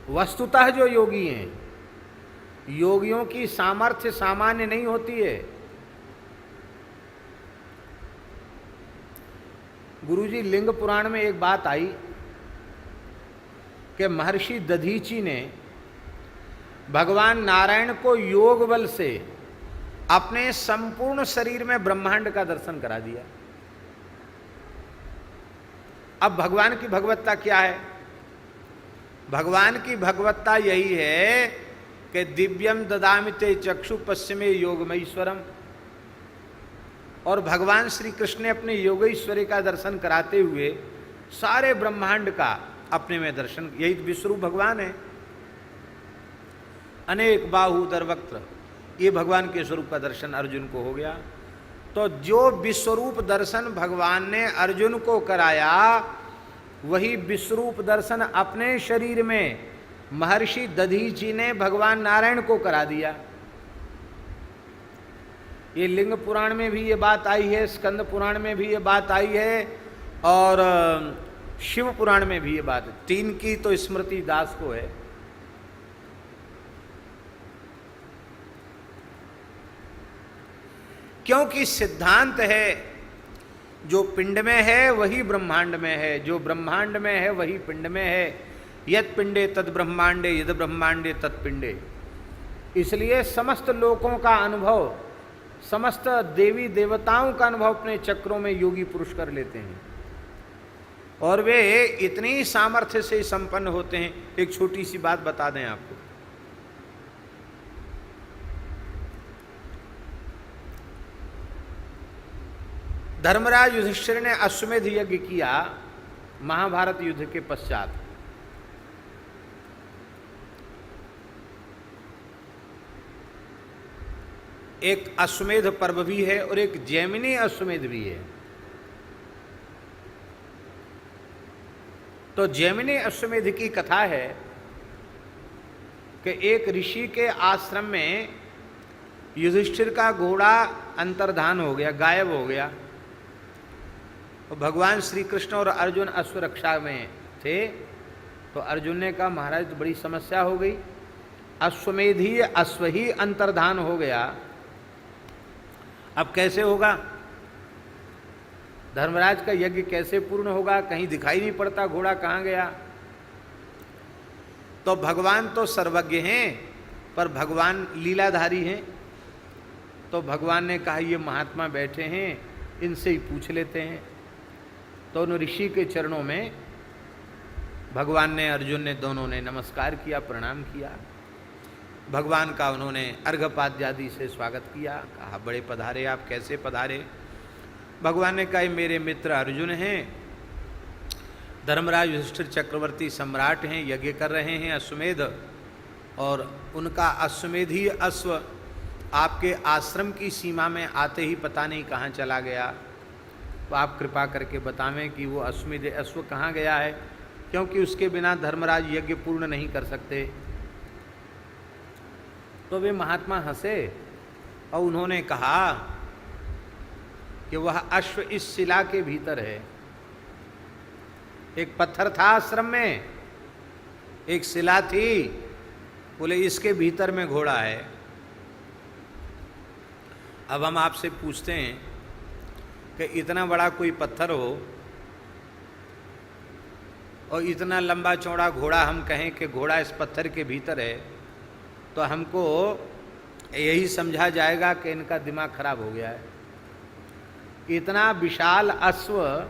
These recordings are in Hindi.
वस्तुतः जो योगी हैं, योगियों की सामर्थ्य सामान्य नहीं होती है। गुरुजी, लिंग पुराण में एक बात आई कि महर्षि दधीची ने भगवान नारायण को योग बल से अपने संपूर्ण शरीर में ब्रह्मांड का दर्शन करा दिया। अब भगवान की भगवत्ता क्या है? भगवान की भगवत्ता यही है कि दिव्यम ददामि ते चक्षु पश्चिमे योगमईश्वरम। और भगवान श्री कृष्ण ने अपने योगेश्वरी का दर्शन कराते हुए सारे ब्रह्मांड का अपने में दर्शन, यही विश्वरूप भगवान है। अनेक बाहु दरवक्त्र, ये भगवान के स्वरूप का दर्शन अर्जुन को हो गया। तो जो विश्वरूप दर्शन भगवान ने अर्जुन को कराया, वही विश्वरूप दर्शन अपने शरीर में महर्षि दधीची ने भगवान नारायण को करा दिया। ये लिंग पुराण में भी ये बात आई है, स्कंद पुराण में भी ये बात आई है, और शिव पुराण में भी ये बात है। तीन की तो स्मृति दास को है। क्योंकि सिद्धांत है, जो पिंड में है वही ब्रह्मांड में है, जो ब्रह्मांड में है वही पिंड में है। यद पिंडे तद ब्रह्मांडे, यद ब्रह्मांडे तत् पिंडे। इसलिए समस्त लोकों का अनुभव, समस्त देवी देवताओं का अनुभव अपने चक्रों में योगी पुरुष कर लेते हैं, और वे इतनी सामर्थ्य से संपन्न होते हैं। एक छोटी सी बात बता दें आपको। धर्मराज युधिष्ठिर ने अश्वमेध यज्ञ किया महाभारत युद्ध के पश्चात। एक अश्वमेध पर्व भी है और एक जैमिनी अश्वमेध भी है। तो जैमिनी अश्वमेध की कथा है कि एक ऋषि के आश्रम में युधिष्ठिर का घोड़ा अंतर्धान हो गया, गायब हो गया। तो भगवान श्री कृष्ण और अर्जुन अश्व रक्षा में थे। तो अर्जुन ने कहा, महाराज तो बड़ी समस्या हो गई, अश्वमेधी अश्व ही अंतर्धान हो गया, अब कैसे होगा? धर्मराज का यज्ञ कैसे पूर्ण होगा? कहीं दिखाई नहीं पड़ता घोड़ा कहाँ गया। तो भगवान तो सर्वज्ञ हैं, पर भगवान लीलाधारी हैं। तो भगवान ने कहा, ये महात्मा बैठे हैं, इनसे ही पूछ लेते हैं। तो उन ऋषि के चरणों में भगवान ने, अर्जुन ने, दोनों ने नमस्कार किया, प्रणाम किया। भगवान का उन्होंने अर्घपाद्यादि से स्वागत किया। कहा, बड़े पधारे, आप कैसे पधारे? भगवान ने कहा, मेरे मित्र अर्जुन हैं, धर्मराज युधिष्ठिर चक्रवर्ती सम्राट हैं, यज्ञ कर रहे हैं अश्वमेध, और उनका अश्वमेधी अश्व आपके आश्रम की सीमा में आते ही पता नहीं कहाँ चला गया। तो आप कृपा करके बतावें कि वो अश्वमेध अश्व कहाँ गया है, क्योंकि उसके बिना धर्मराज यज्ञ पूर्ण नहीं कर सकते। तो वे महात्मा हंसे और उन्होंने कहा कि वह अश्व इस शिला के भीतर है। एक पत्थर था आश्रम में, एक शिला थी, बोले इसके भीतर में घोड़ा है। अब हम आपसे पूछते हैं कि इतना बड़ा कोई पत्थर हो और इतना लंबा चौड़ा घोड़ा, हम कहें कि घोड़ा इस पत्थर के भीतर है, तो हमको यही समझा जाएगा कि इनका दिमाग खराब हो गया है। इतना विशाल अश्व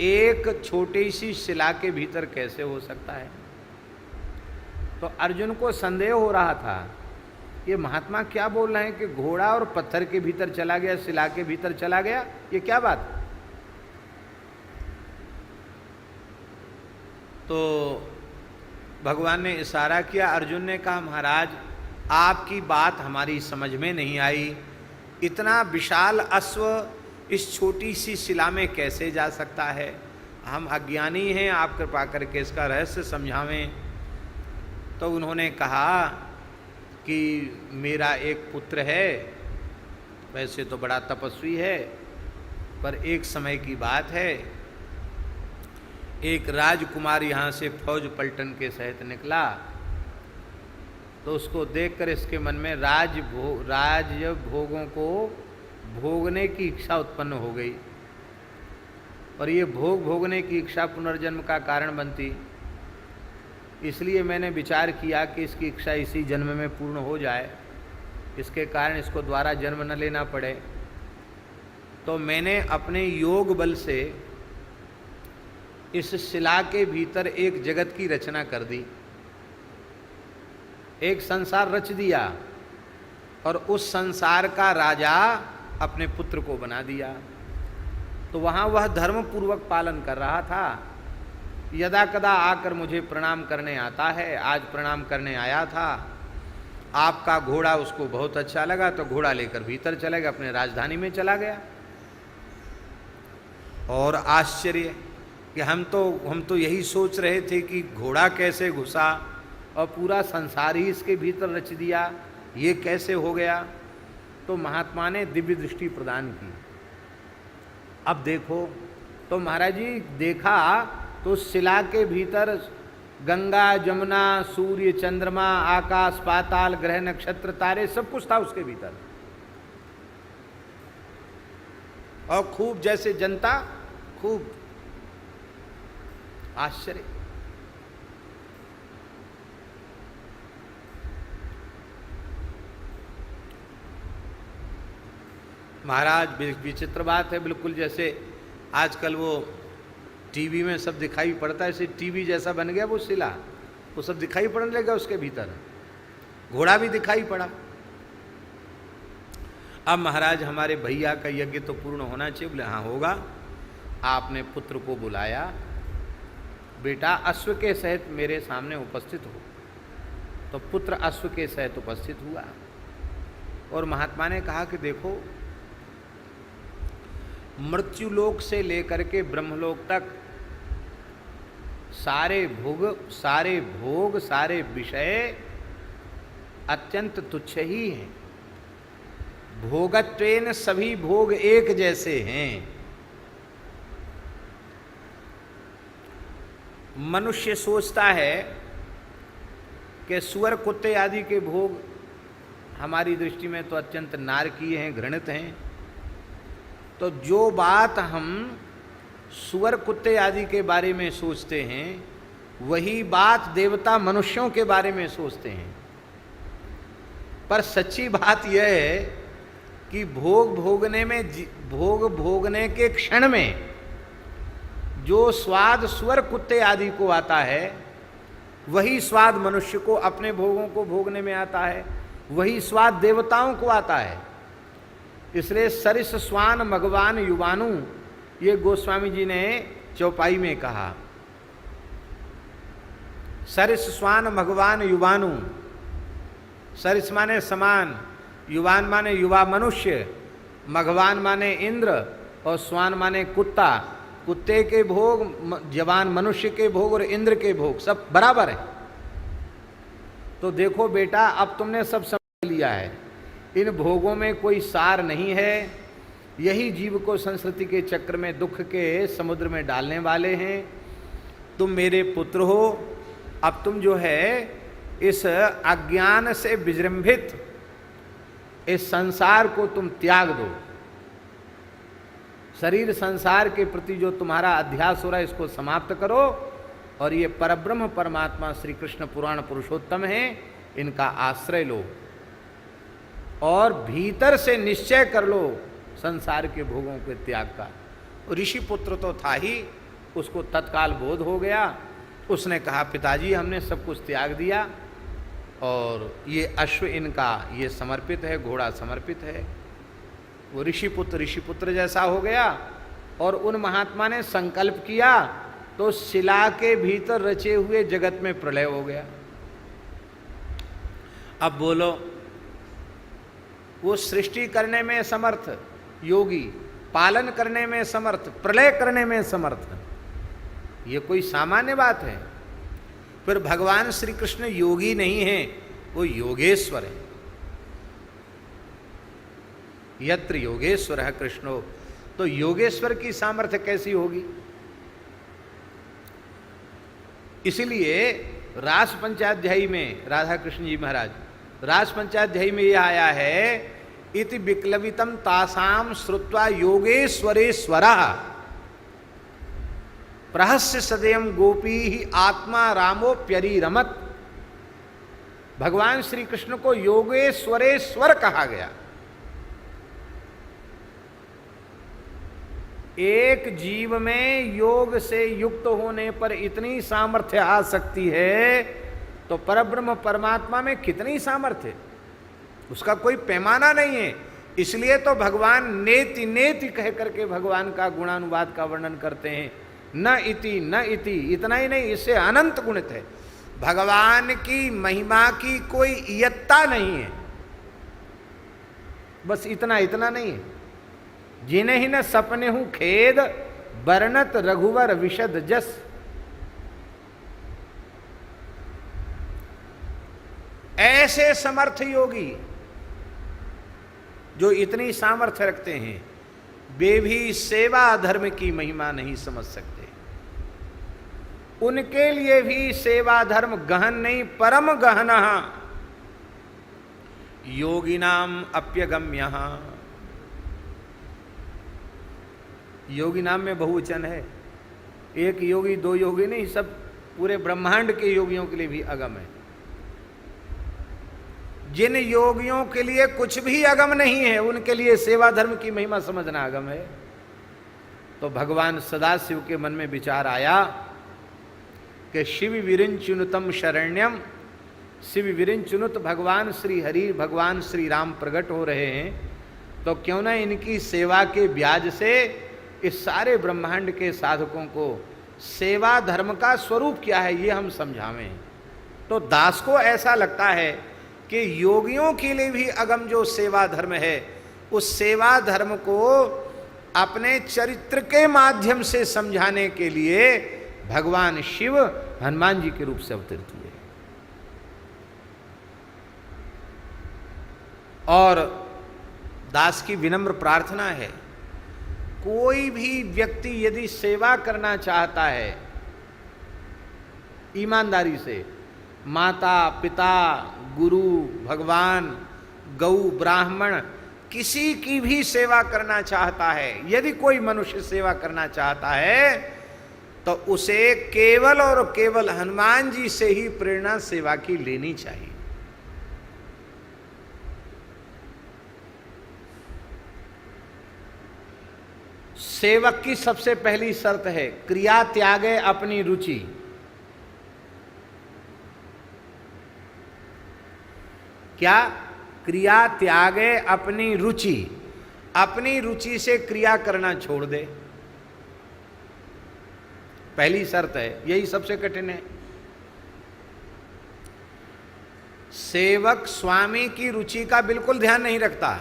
एक छोटी सी शिला के भीतर कैसे हो सकता है? तो अर्जुन को संदेह हो रहा था, ये महात्मा क्या बोल रहे हैं कि घोड़ा और पत्थर के भीतर चला गया, शिला के भीतर चला गया, ये क्या बात? तो भगवान ने इशारा किया। अर्जुन ने कहा, महाराज आपकी बात हमारी समझ में नहीं आई, इतना विशाल अश्व इस छोटी सी शिला में कैसे जा सकता है? हम अज्ञानी हैं, आप कृपा करके इसका रहस्य समझावें। तो उन्होंने कहा कि मेरा एक पुत्र है, वैसे तो बड़ा तपस्वी है, पर एक समय की बात है, एक राजकुमार यहाँ से फौज पलटन के सहित निकला तो उसको देखकर इसके मन में राज भोगों को भोगने की इच्छा उत्पन्न हो गई, और ये भोगने की इच्छा पुनर्जन्म का कारण बनती। इसलिए मैंने विचार किया कि इसकी इच्छा इसी जन्म में पूर्ण हो जाए, इसके कारण इसको दोबारा जन्म न लेना पड़े। तो मैंने अपने योग बल से इस शिला के भीतर एक जगत की रचना कर दी, एक संसार रच दिया, और उस संसार का राजा अपने पुत्र को बना दिया। तो वहाँ वह धर्म पूर्वक पालन कर रहा था। यदा कदा आकर मुझे प्रणाम करने आता है, आज प्रणाम करने आया था। आपका घोड़ा उसको बहुत अच्छा लगा तो घोड़ा लेकर भीतर चला गया, अपने राजधानी में चला गया। और आश्चर्य कि हम तो यही सोच रहे थे कि घोड़ा कैसे घुसा और पूरा संसार ही इसके भीतर रच दिया, ये कैसे हो गया। तो महात्मा ने दिव्य दृष्टि प्रदान की। अब देखो, तो महाराज जी देखा तो शिला के भीतर गंगा, जमुना, सूर्य, चंद्रमा, आकाश, पाताल, ग्रह, नक्षत्र, तारे, सब कुछ था उसके भीतर। और खूब जैसे जनता, खूब आश्चर्य। महाराज विचित्र बात है, बिल्कुल जैसे आजकल वो टीवी में सब दिखाई पड़ता है, ऐसे टीवी जैसा बन गया वो शिला, वो सब दिखाई पड़ने लगा उसके भीतर। घोड़ा भी दिखाई पड़ा। अब महाराज हमारे भैया का यज्ञ तो पूर्ण होना चाहिए। बोले हाँ होगा। आपने पुत्र को बुलाया, बेटा अश्व के सहित मेरे सामने उपस्थित हो। तो पुत्र अश्व के सहित उपस्थित हुआ, और महात्मा ने कहा कि देखो, मृत्युलोक से लेकर के ब्रह्मलोक तक सारे भोग सारे विषय अत्यंत तुच्छ ही हैं। भोगत्वेन सभी भोग एक जैसे हैं। मनुष्य सोचता है कि सुअर, कुत्ते आदि के भोग हमारी दृष्टि में तो अत्यंत नारकीय हैं, घृणित हैं। तो जो बात हम सुअर, कुत्ते आदि के बारे में सोचते हैं, वही बात देवता मनुष्यों के बारे में सोचते हैं। पर सच्ची बात यह है कि भोग भोगने के क्षण में जो स्वाद सुअर, कुत्ते आदि को आता है, वही स्वाद मनुष्य को अपने भोगों को भोगने में आता है, वही स्वाद देवताओं को आता है। इसलिए सरिस स्वान मघवान युवानु, ये गोस्वामी जी ने चौपाई में कहा। सरिस स्वान मघवान युवानु, सरिस माने समान, युवान माने युवा मनुष्य, मघवान माने इंद्र, और स्वान माने कुत्ता। कुत्ते के भोग, जवान मनुष्य के भोग और इंद्र के भोग सब बराबर है। तो देखो बेटा, अब तुमने सब समझ लिया है, इन भोगों में कोई सार नहीं है। यही जीव को संस्कृति के चक्र में दुख के समुद्र में डालने वाले हैं। तुम मेरे पुत्र हो, अब तुम जो है इस अज्ञान से विजृंभित इस संसार को तुम त्याग दो। शरीर संसार के प्रति जो तुम्हारा अध्यास हो रहा है, इसको समाप्त करो, और ये परब्रह्म परमात्मा श्री कृष्ण पुराण पुरुषोत्तम हैं, इनका आश्रय लो, और भीतर से निश्चय कर लो संसार के भोगों के त्याग का। ऋषि पुत्र तो था ही, उसको तत्काल बोध हो गया। उसने कहा पिताजी हमने सब कुछ त्याग दिया, और ये अश्व इनका ये समर्पित है, घोड़ा समर्पित है। वो ऋषिपुत्र जैसा हो गया। और उन महात्मा ने संकल्प किया तो शिला के भीतर रचे हुए जगत में प्रलय हो गया। अब बोलो, वो सृष्टि करने में समर्थ योगी, पालन करने में समर्थ, प्रलय करने में समर्थ, ये कोई सामान्य बात है? फिर भगवान श्री कृष्ण योगी नहीं है, वो योगेश्वर है। यत्र योगेश्वर है कृष्णो, तो योगेश्वर की सामर्थ्य कैसी होगी? इसलिए रास पंचाध्यायी में राधा कृष्ण जी महाराज रास पंचाध्यायी में यह आया है, इति विक्लवितम तासाम श्रुत्वा योगेश्वरेश्वरा प्रहस्य सदैव गोपी ही आत्मा रामोप्यरी रमत। भगवान श्री कृष्ण को योगेश्वरेश्वर कहा गया। एक जीव में योग से युक्त होने पर इतनी सामर्थ्य आ सकती है, तो परब्रह्म परमात्मा में कितनी सामर्थ्य, उसका कोई पैमाना नहीं है। इसलिए तो भगवान नेति नेति कह करके भगवान का गुणानुवाद का वर्णन करते हैं। न इति न इति, इतना ही नहीं, इससे अनंत गुणित है। भगवान की महिमा की कोई इयत्ता नहीं है, बस इतना इतना नहीं है। जिन्हें ही न सपने हूं खेद बरनत रघुवर विशद जस। ऐसे समर्थ योगी जो इतनी सामर्थ्य रखते हैं, वे भी सेवा धर्म की महिमा नहीं समझ सकते। उनके लिए भी सेवा धर्म गहन नहीं, परम गहन योगिनाम अप्यगम्य। योगी नाम में बहुवचन है, एक योगी दो योगी नहीं, सब पूरे ब्रह्मांड के योगियों के लिए भी अगम है। जिन योगियों के लिए कुछ भी अगम नहीं है, उनके लिए सेवा धर्म की महिमा समझना अगम है। तो भगवान सदाशिव के मन में विचार आया कि शिव विरिंचुनुतम शरण्यम, शिव विरिंचुनुत भगवान श्री हरि भगवान श्री राम प्रकट हो रहे हैं, तो क्यों ना इनकी सेवा के ब्याज से इस सारे ब्रह्मांड के साधकों को सेवा धर्म का स्वरूप क्या है ये हम समझावें। तो दास को ऐसा लगता है कि योगियों के लिए भी अगम जो सेवा धर्म है, उस सेवा धर्म को अपने चरित्र के माध्यम से समझाने के लिए भगवान शिव हनुमान जी के रूप से अवतरित हुए। और दास की विनम्र प्रार्थना है, कोई भी व्यक्ति यदि सेवा करना चाहता है ईमानदारी से, माता पिता गुरु भगवान गौ ब्राह्मण किसी की भी सेवा करना चाहता है, यदि कोई मनुष्य सेवा करना चाहता है, तो उसे केवल और केवल हनुमान जी से ही प्रेरणा सेवा की लेनी चाहिए। सेवक की सबसे पहली शर्त है क्रिया त्यागे अपनी रुचि। क्या? क्रिया त्यागे अपनी रुचि, अपनी रुचि से क्रिया करना छोड़ दे, पहली शर्त है। यही सबसे कठिन है। सेवक स्वामी की रुचि का बिल्कुल ध्यान नहीं रखता।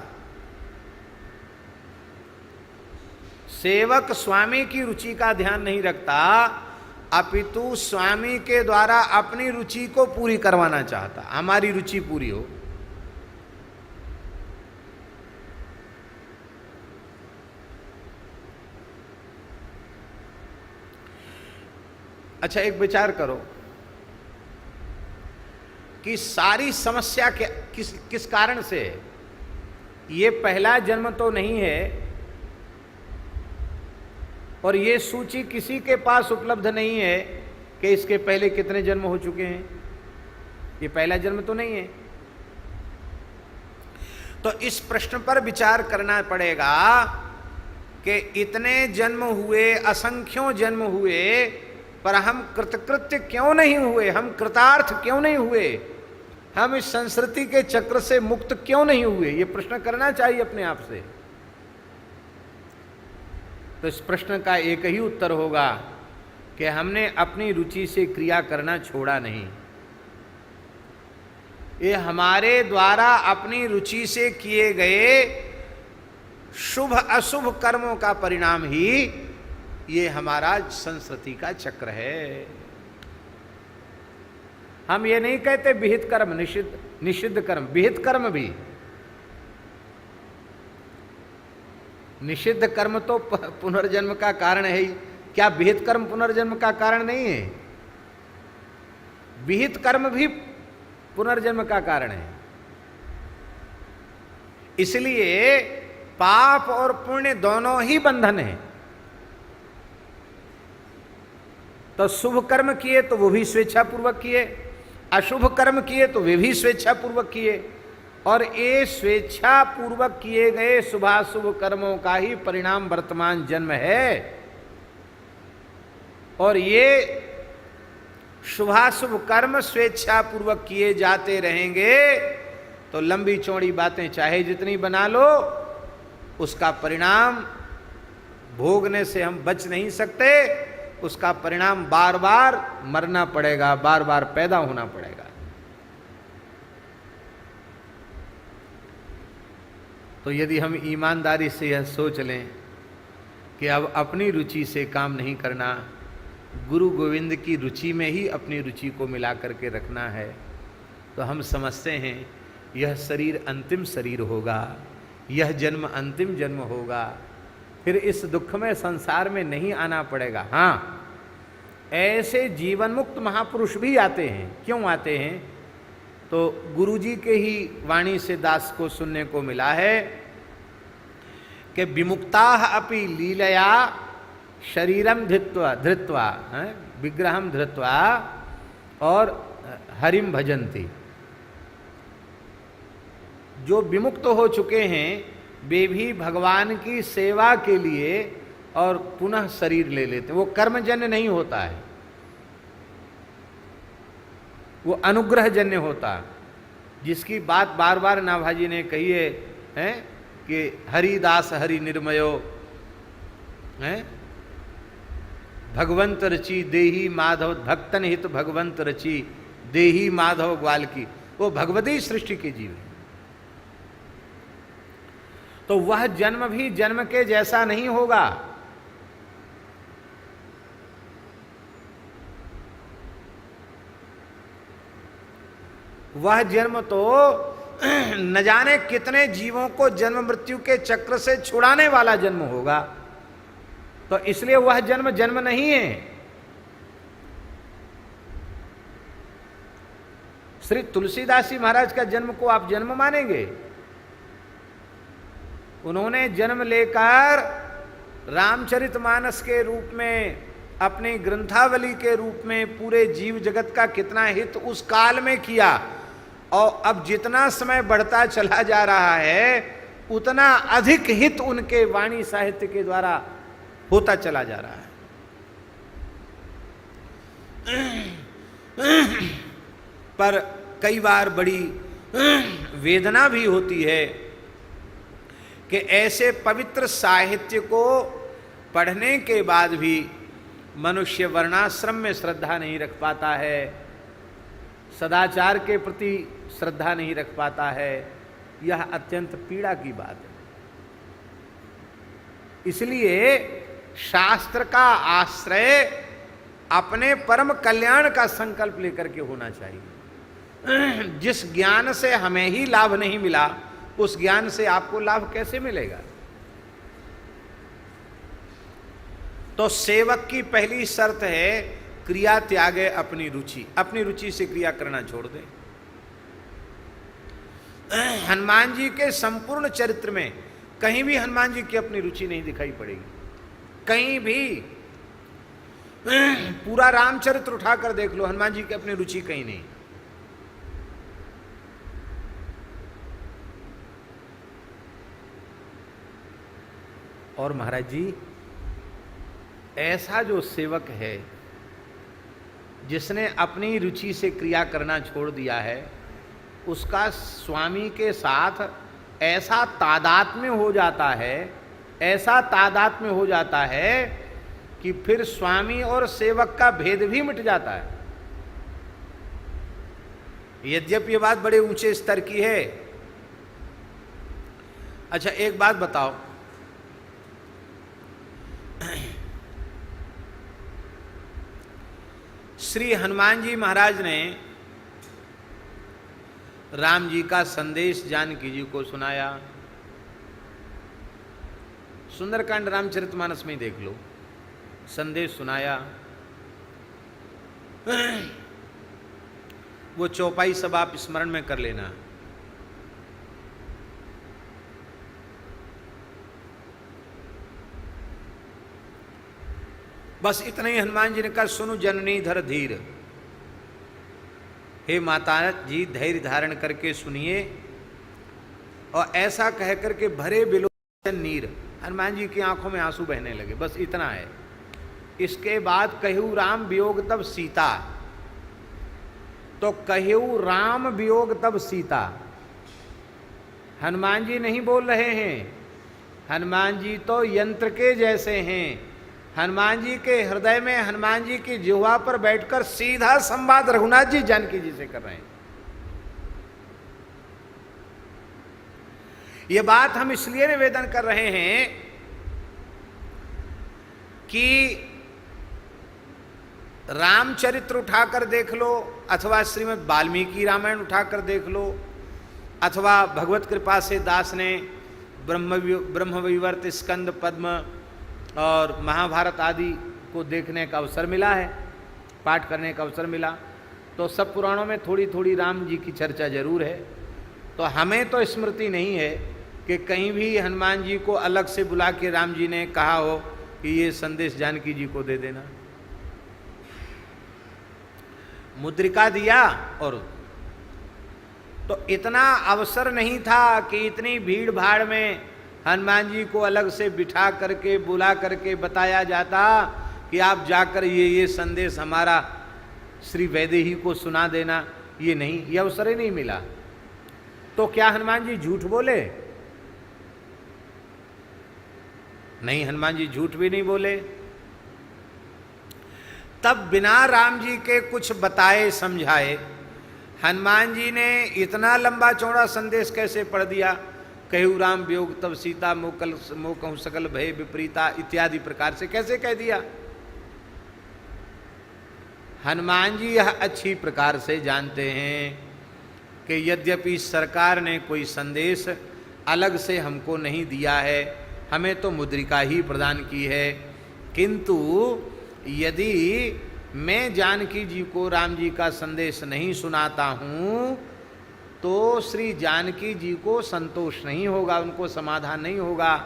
सेवक स्वामी की रुचि का ध्यान नहीं रखता, अपितु स्वामी के द्वारा अपनी रुचि को पूरी करवाना चाहता, हमारी रुचि पूरी हो। अच्छा, एक विचार करो कि सारी समस्या किस कारण से है। ये पहला जन्म तो नहीं है, और ये सूची किसी के पास उपलब्ध नहीं है कि इसके पहले कितने जन्म हो चुके हैं। ये पहला जन्म तो नहीं है। तो इस प्रश्न पर विचार करना पड़ेगा कि इतने जन्म हुए, असंख्यों जन्म हुए, पर हम कृतकृत्य क्यों नहीं हुए, हम कृतार्थ क्यों नहीं हुए, हम इस संस्कृति के चक्र से मुक्त क्यों नहीं हुए, ये प्रश्न करना चाहिए अपने आप से। तो इस प्रश्न का एक ही उत्तर होगा कि हमने अपनी रुचि से क्रिया करना छोड़ा नहीं। ये हमारे द्वारा अपनी रुचि से किए गए शुभ अशुभ कर्मों का परिणाम ही ये हमारा संस्कृति का चक्र है। हम ये नहीं कहते विहित कर्म निषिद्ध कर्म, विहित कर्म भी। निषिद्ध कर्म तो पुनर्जन्म का कारण है ही, क्या विहित कर्म पुनर्जन्म का कारण नहीं है? विहित कर्म भी पुनर्जन्म का कारण है। इसलिए पाप और पुण्य दोनों ही बंधन है। तो शुभ कर्म किए तो वो भी स्वेच्छापूर्वक किए, अशुभ कर्म किए तो वे भी स्वेच्छापूर्वक किए, और ये स्वेच्छापूर्वक किए गए शुभाशुभ कर्मों का ही परिणाम वर्तमान जन्म है। और ये शुभाशुभ कर्म स्वेच्छापूर्वक किए जाते रहेंगे तो लंबी चौड़ी बातें चाहे जितनी बना लो, उसका परिणाम भोगने से हम बच नहीं सकते। उसका परिणाम बार बार मरना पड़ेगा, बार बार पैदा होना पड़ेगा। तो यदि हम ईमानदारी से यह सोच लें कि अब अपनी रुचि से काम नहीं करना, गुरु गोविंद की रुचि में ही अपनी रुचि को मिला करके रखना है, तो हम समझते हैं यह शरीर अंतिम शरीर होगा, यह जन्म अंतिम जन्म होगा, फिर इस दुख में संसार में नहीं आना पड़ेगा। हाँ, ऐसे जीवन मुक्त महापुरुष भी आते हैं। क्यों आते हैं? तो गुरुजी के ही वाणी से दास को सुनने को मिला है कि विमुक्ताः अपि लीलया शरीरम धृत्वा विग्रहम धृत्वा और हरिम भजन्ति। जो विमुक्त हो चुके हैं वे भी भगवान की सेवा के लिए और पुनः शरीर ले लेते। वो कर्मजन्य नहीं होता है, वो अनुग्रहजन्य होता, जिसकी बात बार बार नाभाजी ने कही है कि हरिदास हरि निर्मयो है, भगवंत रची देही माधव, भक्तन हित भगवंत रची देही माधव ग्वाल की। वो भगवती सृष्टि के जीव है। तो वह जन्म भी जन्म के जैसा नहीं होगा। वह जन्म तो न जाने कितने जीवों को जन्म मृत्यु के चक्र से छुड़ाने वाला जन्म होगा। तो इसलिए वह जन्म जन्म नहीं है। श्री तुलसीदास जी महाराज का जन्म को आप जन्म मानेंगे? उन्होंने जन्म लेकर रामचरितमानस के रूप में, अपनी ग्रंथावली के रूप में पूरे जीव जगत का कितना हित उस काल में किया, और अब जितना समय बढ़ता चला जा रहा है उतना अधिक हित उनके वाणी साहित्य के द्वारा होता चला जा रहा है। पर कई बार बड़ी वेदना भी होती है कि ऐसे पवित्र साहित्य को पढ़ने के बाद भी मनुष्य वर्णाश्रम में श्रद्धा नहीं रख पाता है, सदाचार के प्रति श्रद्धा नहीं रख पाता है। यह अत्यंत पीड़ा की बात है। इसलिए शास्त्र का आश्रय अपने परम कल्याण का संकल्प लेकर के होना चाहिए। जिस ज्ञान से हमें ही लाभ नहीं मिला, उस ज्ञान से आपको लाभ कैसे मिलेगा? तो सेवक की पहली शर्त है क्रिया त्यागे अपनी रुचि। अपनी रुचि से क्रिया करना छोड़ दे। हनुमान जी के संपूर्ण चरित्र में कहीं भी हनुमान जी की अपनी रुचि नहीं दिखाई पड़ेगी, कहीं भी। पूरा रामचरित्र उठाकर देख लो, हनुमान जी की अपनी रुचि कहीं नहीं। और महाराज जी, ऐसा जो सेवक है जिसने अपनी रुचि से क्रिया करना छोड़ दिया है, उसका स्वामी के साथ ऐसा तादात्म्य हो जाता है, ऐसा तादात्म्य हो जाता है कि फिर स्वामी और सेवक का भेद भी मिट जाता है। यद्यपि ये बात बड़े ऊंचे स्तर की है। अच्छा, एक बात बताओ, श्री हनुमान जी महाराज ने राम जी का संदेश जानकी जी को सुनाया। सुंदरकांड रामचरितमानस में ही देख लो, संदेश सुनाया। वो चौपाई सब आप स्मरण में कर लेना। बस इतना ही हनुमान जी ने कहा, सुनु जननी धर धीर, हे माता जी धैर्य धारण करके सुनिए। और ऐसा कह करके भरे बिलोचन नीर, हनुमान जी की आंखों में आंसू बहने लगे। बस इतना है। इसके बाद कहू राम वियोग तब सीता, तो कहू राम वियोग तब सीता, हनुमान जी नहीं बोल रहे हैं। हनुमान जी तो यंत्र के जैसे हैं। हनुमान जी के हृदय में, हनुमान जी की जिह्वा पर बैठकर सीधा संवाद रघुनाथ जी जानकी जी से कर रहे हैं। यह बात हम इसलिए निवेदन कर रहे हैं कि रामचरित्र उठाकर देख लो, अथवा श्रीमद् वाल्मीकि रामायण उठाकर देख लो, अथवा भगवत कृपा से दास ने ब्रह्मविवर्त, स्कंद, पद्म और महाभारत आदि को देखने का अवसर मिला है, पाठ करने का अवसर मिला, तो सब पुराणों में थोड़ी थोड़ी राम जी की चर्चा जरूर है। तो हमें तो स्मृति नहीं है कि कहीं भी हनुमान जी को अलग से बुला के राम जी ने कहा हो कि ये संदेश जानकी जी को दे देना। मुद्रिका दिया, और तो इतना अवसर नहीं था कि इतनी भीड़ भाड़ में हनुमान जी को अलग से बिठा करके बुला करके बताया जाता कि आप जाकर ये संदेश हमारा श्री वैदेही को सुना देना। ये नहीं, ये अवसर ही नहीं मिला। तो क्या हनुमान जी झूठ बोले? नहीं, हनुमान जी झूठ भी नहीं बोले। तब बिना राम जी के कुछ बताए समझाए हनुमान जी ने इतना लंबा चौड़ा संदेश कैसे पढ़ दिया? कहू राम वियोग तब सीता, मोह सकल भय विपरीता इत्यादि प्रकार से कैसे कह दिया? हनुमान जी यह अच्छी प्रकार से जानते हैं कि यद्यपि सरकार ने कोई संदेश अलग से हमको नहीं दिया है, हमें तो मुद्रिका ही प्रदान की है, किंतु यदि मैं जानकी जी को राम जी का संदेश नहीं सुनाता हूँ तो श्री जानकी जी को संतोष नहीं होगा, उनको समाधान नहीं होगा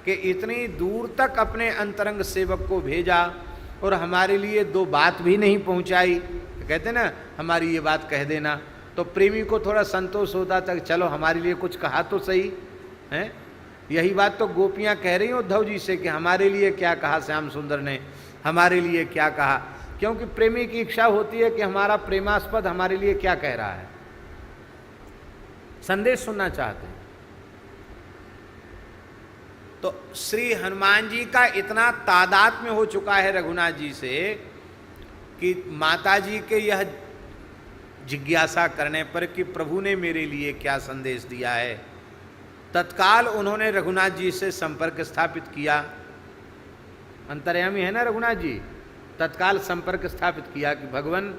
कि इतनी दूर तक अपने अंतरंग सेवक को भेजा और हमारे लिए दो बात भी नहीं पहुंचाई। कहते ना, हमारी ये बात कह देना, तो प्रेमी को थोड़ा संतोष होता तक, चलो हमारे लिए कुछ कहा तो सही है। यही बात तो गोपियाँ कह रही हैं उद्धव जी से कि हमारे लिए क्या कहा श्याम सुंदर ने, हमारे लिए क्या कहा। क्योंकि प्रेमी की इच्छा होती है कि हमारा प्रेमास्पद हमारे लिए क्या कह रहा है, संदेश सुनना चाहते हैं। तो श्री हनुमान जी का इतना तादात्म्य हो चुका है रघुनाथ जी से कि माता जी के यह जिज्ञासा करने पर कि प्रभु ने मेरे लिए क्या संदेश दिया है, तत्काल उन्होंने रघुनाथ जी से संपर्क स्थापित किया। अंतर्यामी है ना रघुनाथ जी, तत्काल संपर्क स्थापित किया कि भगवान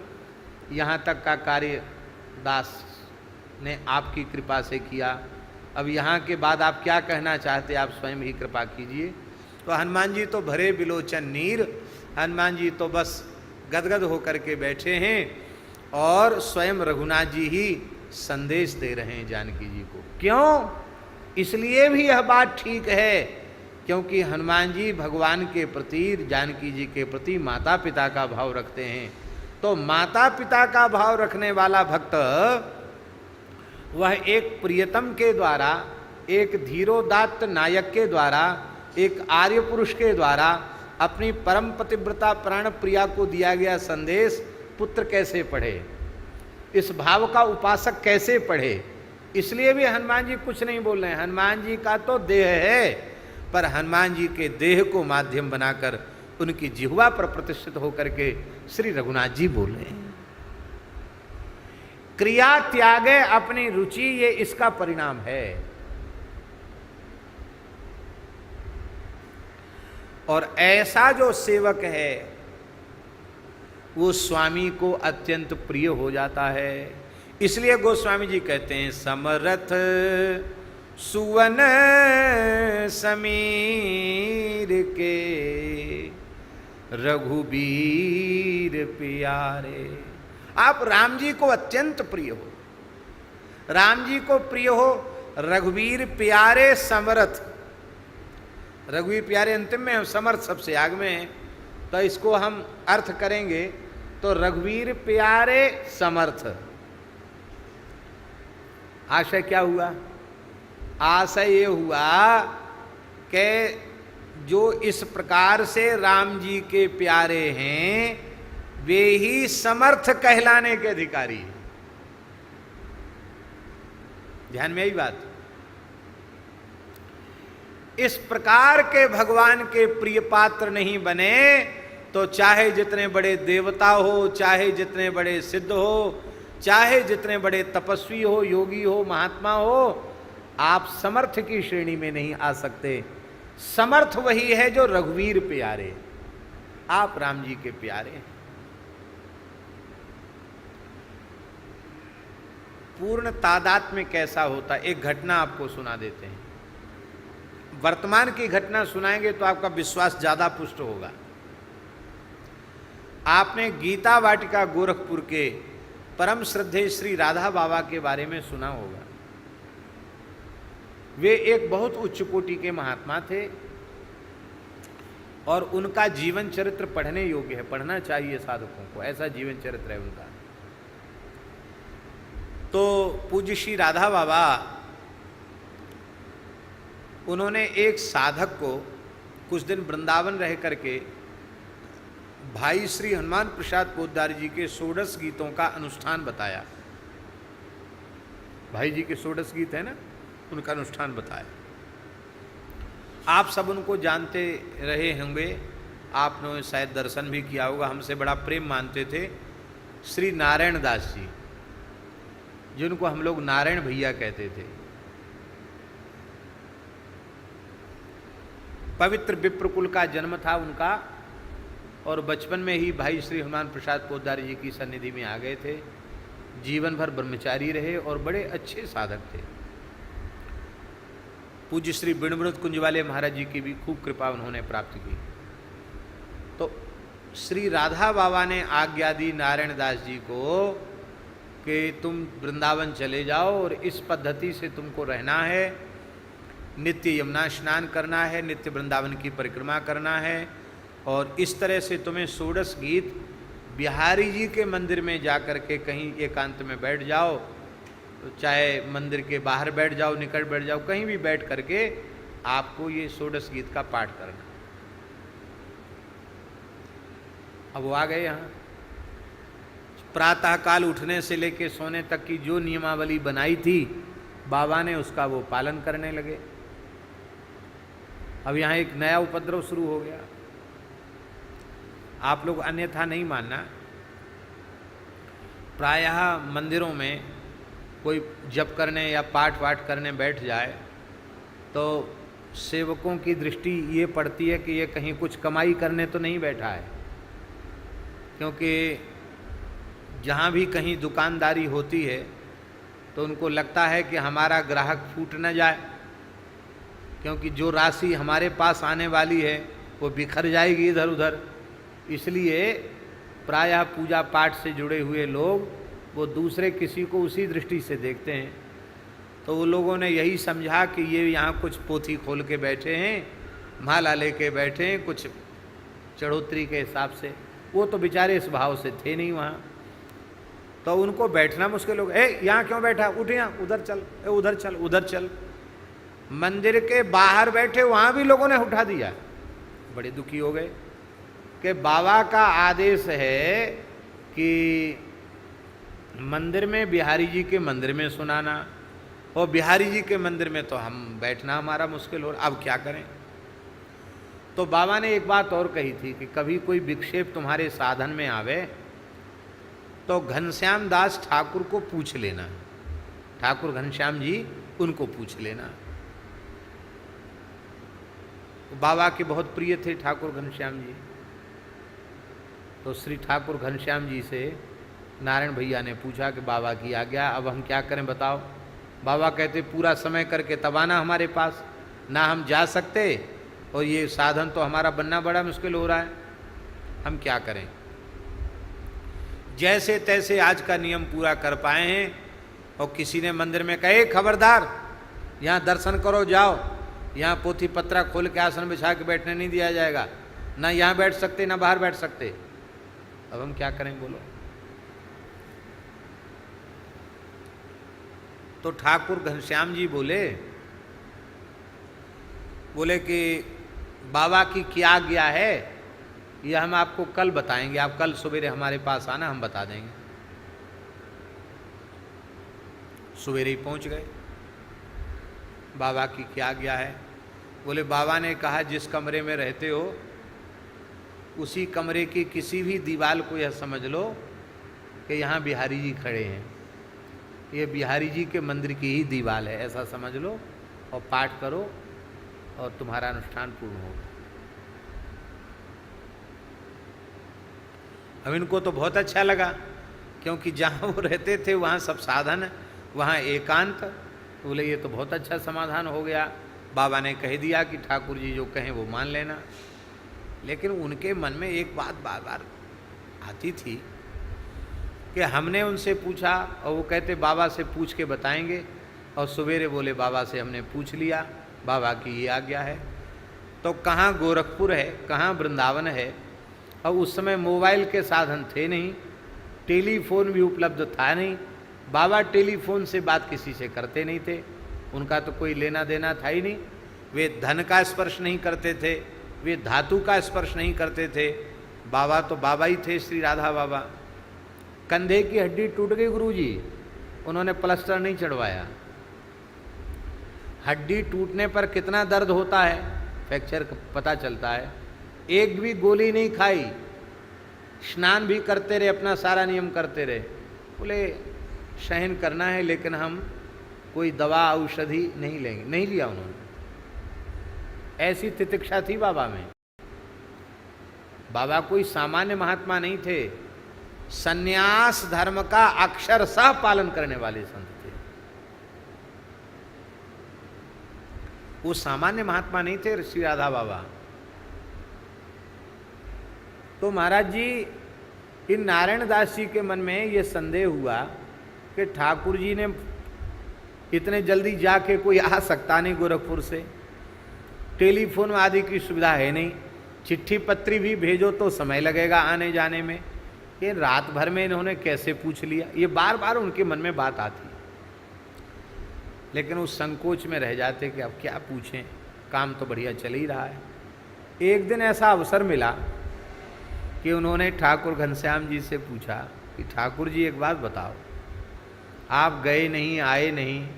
यहाँ तक का कार्य दास ने आपकी कृपा से किया, अब यहाँ के बाद आप क्या कहना चाहते, आप स्वयं ही कृपा कीजिए। तो हनुमान जी तो भरे बिलोचन नीर, हनुमान जी तो बस गदगद होकर के बैठे हैं और स्वयं रघुनाथ जी ही संदेश दे रहे हैं जानकी जी को। क्यों? इसलिए भी यह बात ठीक है क्योंकि हनुमान जी भगवान के प्रति, जानकी जी के प्रति माता पिता का भाव रखते हैं। तो माता पिता का भाव रखने वाला भक्त वह एक प्रियतम के द्वारा, एक धीरोदात्त नायक के द्वारा, एक आर्य पुरुष के द्वारा अपनी परम पतिव्रता प्राण प्रिया को दिया गया संदेश पुत्र कैसे पढ़े, इस भाव का उपासक कैसे पढ़े। इसलिए भी हनुमान जी कुछ नहीं बोल रहे हैं। हनुमान जी का तो देह है, पर हनुमान जी के देह को माध्यम बनाकर उनकी जिह्वा पर प्रतिष्ठित होकर के श्री रघुनाथ जी बोल रहे हैं। क्रिया त्यागे अपनी रुचि, ये इसका परिणाम है। और ऐसा जो सेवक है वो स्वामी को अत्यंत प्रिय हो जाता है। इसलिए गोस्वामी जी कहते हैं, समरथ सुवन समीर के रघुबीर प्यारे। आप राम जी को अत्यंत प्रिय हो, राम जी को प्रिय हो। रघुवीर प्यारे समर्थ, रघुवीर प्यारे अंतिम में है, समर्थ सबसे आग में है। तो इसको हम अर्थ करेंगे तो रघुवीर प्यारे समर्थ। आशय क्या हुआ? आशय ये हुआ कि जो इस प्रकार से राम जी के प्यारे हैं वे ही समर्थ कहलाने के अधिकारी हैं। ध्यान में आई बात। इस प्रकार के भगवान के प्रिय पात्र नहीं बने तो चाहे जितने बड़े देवता हो, चाहे जितने बड़े सिद्ध हो, चाहे जितने बड़े तपस्वी हो, योगी हो, महात्मा हो, आप समर्थ की श्रेणी में नहीं आ सकते। समर्थ वही है जो रघुवीर प्यारे, आप राम जी के प्यारे हैं। पूर्ण तादात्म्य कैसा होता है, एक घटना आपको सुना देते हैं। वर्तमान की घटना सुनाएंगे तो आपका विश्वास ज्यादा पुष्ट होगा। आपने गीता वाटिका गोरखपुर के परम श्रद्धेय श्री राधा बाबा के बारे में सुना होगा। वे एक बहुत उच्च कोटि के महात्मा थे और उनका जीवन चरित्र पढ़ने योग्य है, पढ़ना चाहिए साधकों को, ऐसा जीवन चरित्र है उनका। तो पूज्य श्री राधा बाबा, उन्होंने एक साधक को कुछ दिन वृंदावन रह करके भाई श्री हनुमान प्रसाद पोद्दार जी के षोडश गीतों का अनुष्ठान बताया। भाई जी के षोडश गीत है ना, उनका अनुष्ठान बताया। आप सब उनको जानते रहे होंगे, आपने शायद दर्शन भी किया होगा। हमसे बड़ा प्रेम मानते थे श्री नारायण दास जी, जिनको हम लोग नारायण भैया कहते थे। पवित्र विप्रकुल का जन्म था उनका और बचपन में ही भाई श्री हनुमान प्रसाद पोद्दार जी की सन्निधि में आ गए थे। जीवन भर ब्रह्मचारी रहे और बड़े अच्छे साधक थे। पूज्य श्री बिणवृत कुंज वाले महाराज जी की भी खूब कृपा उन्होंने प्राप्त की। तो श्री राधा बाबा ने आज्ञा दी नारायण दास जी को कि तुम वृंदावन चले जाओ और इस पद्धति से तुमको रहना है, नित्य यमुना स्नान करना है, नित्य वृंदावन की परिक्रमा करना है और इस तरह से तुम्हें षोडश गीत बिहारी जी के मंदिर में जाकर के कहीं एकांत में बैठ जाओ, तो चाहे मंदिर के बाहर बैठ जाओ, निकट बैठ जाओ, कहीं भी बैठ करके आपको ये षोडश गीत का पाठ करना। अब वो आ गए यहाँ। प्रातः काल उठने से लेके सोने तक की जो नियमावली बनाई थी बाबा ने, उसका वो पालन करने लगे। अब यहाँ एक नया उपद्रव शुरू हो गया। आप लोग अन्यथा नहीं मानना, प्रायः मंदिरों में कोई जप करने या पाठ वाठ करने बैठ जाए तो सेवकों की दृष्टि ये पड़ती है कि ये कहीं कुछ कमाई करने तो नहीं बैठा है, क्योंकि जहाँ भी कहीं दुकानदारी होती है तो उनको लगता है कि हमारा ग्राहक फूट न जाए, क्योंकि जो राशि हमारे पास आने वाली है वो बिखर जाएगी इधर उधर। इसलिए प्रायः पूजा पाठ से जुड़े हुए लोग वो दूसरे किसी को उसी दृष्टि से देखते हैं। तो वो लोगों ने यही समझा कि ये यहाँ कुछ पोथी खोल के बैठे हैं, माला लेके बैठे हैं, कुछ चढ़ोतरी के हिसाब से। वो तो बेचारे इस भाव से थे नहीं वहाँ, तो उनको बैठना मुश्किल हो गया। यहाँ क्यों बैठा, उठ यहाँ, उधर चल, उधर चल, उधर चल। मंदिर के बाहर बैठे वहाँ भी लोगों ने उठा दिया। बड़े दुखी हो गए कि बाबा का आदेश है कि मंदिर में बिहारी जी के मंदिर में सुनाना, और बिहारी जी के मंदिर में तो हम बैठना हमारा मुश्किल हो रहा, अब क्या करें। तो बाबा ने एक बात और कही थी कि कभी कोई विक्षेप तुम्हारे साधन में आवे तो घनश्याम दास ठाकुर को पूछ लेना, ठाकुर घनश्याम जी, उनको पूछ लेना। बाबा के बहुत प्रिय थे ठाकुर घनश्याम जी। तो श्री ठाकुर घनश्याम जी से नारायण भैया ने पूछा कि बाबा की आज्ञा, अब हम क्या करें बताओ। बाबा कहते पूरा समय करके तब आना हमारे पास, ना हम जा सकते और ये साधन तो हमारा बनना बड़ा मुश्किल हो रहा है, हम क्या करें। जैसे तैसे आज का नियम पूरा कर पाए हैं। और किसी ने मंदिर में कहे खबरदार यहाँ दर्शन करो जाओ, यहाँ पोथी पत्रा खोल के आसन बिछा के बैठने नहीं दिया जाएगा, ना यहाँ बैठ सकते ना बाहर बैठ सकते। अब हम क्या करें बोलो। तो ठाकुर घनश्याम जी बोले कि बाबा की क्या आज्ञा है यह हम आपको कल बताएंगे, आप कल सवेरे हमारे पास आना, हम बता देंगे। सवेरे ही पहुंच गए। बाबा की क्या आज्ञा है? बोले बाबा ने कहा जिस कमरे में रहते हो उसी कमरे की किसी भी दीवार को यह समझ लो कि यहाँ बिहारी जी खड़े हैं, ये बिहारी जी के मंदिर की ही दीवार है, ऐसा समझ लो और पाठ करो और तुम्हारा अनुष्ठान पूर्ण होगा। अब इनको तो बहुत अच्छा लगा, क्योंकि जहाँ वो रहते थे वहाँ सब साधन, वहाँ एकांत। बोले ये तो बहुत अच्छा समाधान हो गया। बाबा ने कह दिया कि ठाकुर जी जो कहें वो मान लेना। लेकिन उनके मन में एक बात बार बार आती थी कि हमने उनसे पूछा और वो कहते बाबा से पूछ के बताएंगे, और सवेरे बोले बाबा से हमने पूछ लिया, बाबा की ये आज्ञा है। तो कहाँ गोरखपुर है, कहाँ वृंदावन है, और उस समय मोबाइल के साधन थे नहीं, टेलीफोन भी उपलब्ध था नहीं। बाबा टेलीफोन से बात किसी से करते नहीं थे, उनका तो कोई लेना देना था ही नहीं। वे धन का स्पर्श नहीं करते थे, वे धातु का स्पर्श नहीं करते थे। बाबा तो बाबा ही थे, श्री राधा बाबा। कंधे की हड्डी टूट गई गुरुजी, उन्होंने प्लास्टर नहीं चढ़वाया। हड्डी टूटने पर कितना दर्द होता है फ्रैक्चर पता चलता है। एक भी गोली नहीं खाई, स्नान भी करते रहे, अपना सारा नियम करते रहे। बोले सहन करना है लेकिन हम कोई दवा औषधि नहीं लेंगे, नहीं लिया उन्होंने। ऐसी तितिक्षा थी बाबा में। बाबा कोई सामान्य महात्मा नहीं थे, सन्यास धर्म का अक्षरशः पालन करने वाले संत थे। वो सामान्य महात्मा नहीं थे श्री राधा बाबा। तो महाराज जी, इन नारायण दास जी के मन में ये संदेह हुआ कि ठाकुर जी ने इतने जल्दी जाके कोई आ सकता नहीं गोरखपुर से, टेलीफोन आदि की सुविधा है नहीं, चिट्ठी पत्री भी भेजो तो समय लगेगा आने जाने में, ये रात भर में इन्होंने कैसे पूछ लिया। ये बार बार उनके मन में बात आती, लेकिन उस संकोच में रह जाते कि अब क्या पूछें, काम तो बढ़िया चल ही रहा है। एक दिन ऐसा अवसर मिला कि उन्होंने ठाकुर घनश्याम जी से पूछा कि ठाकुर जी एक बात बताओ, आप गए नहीं, आए नहीं,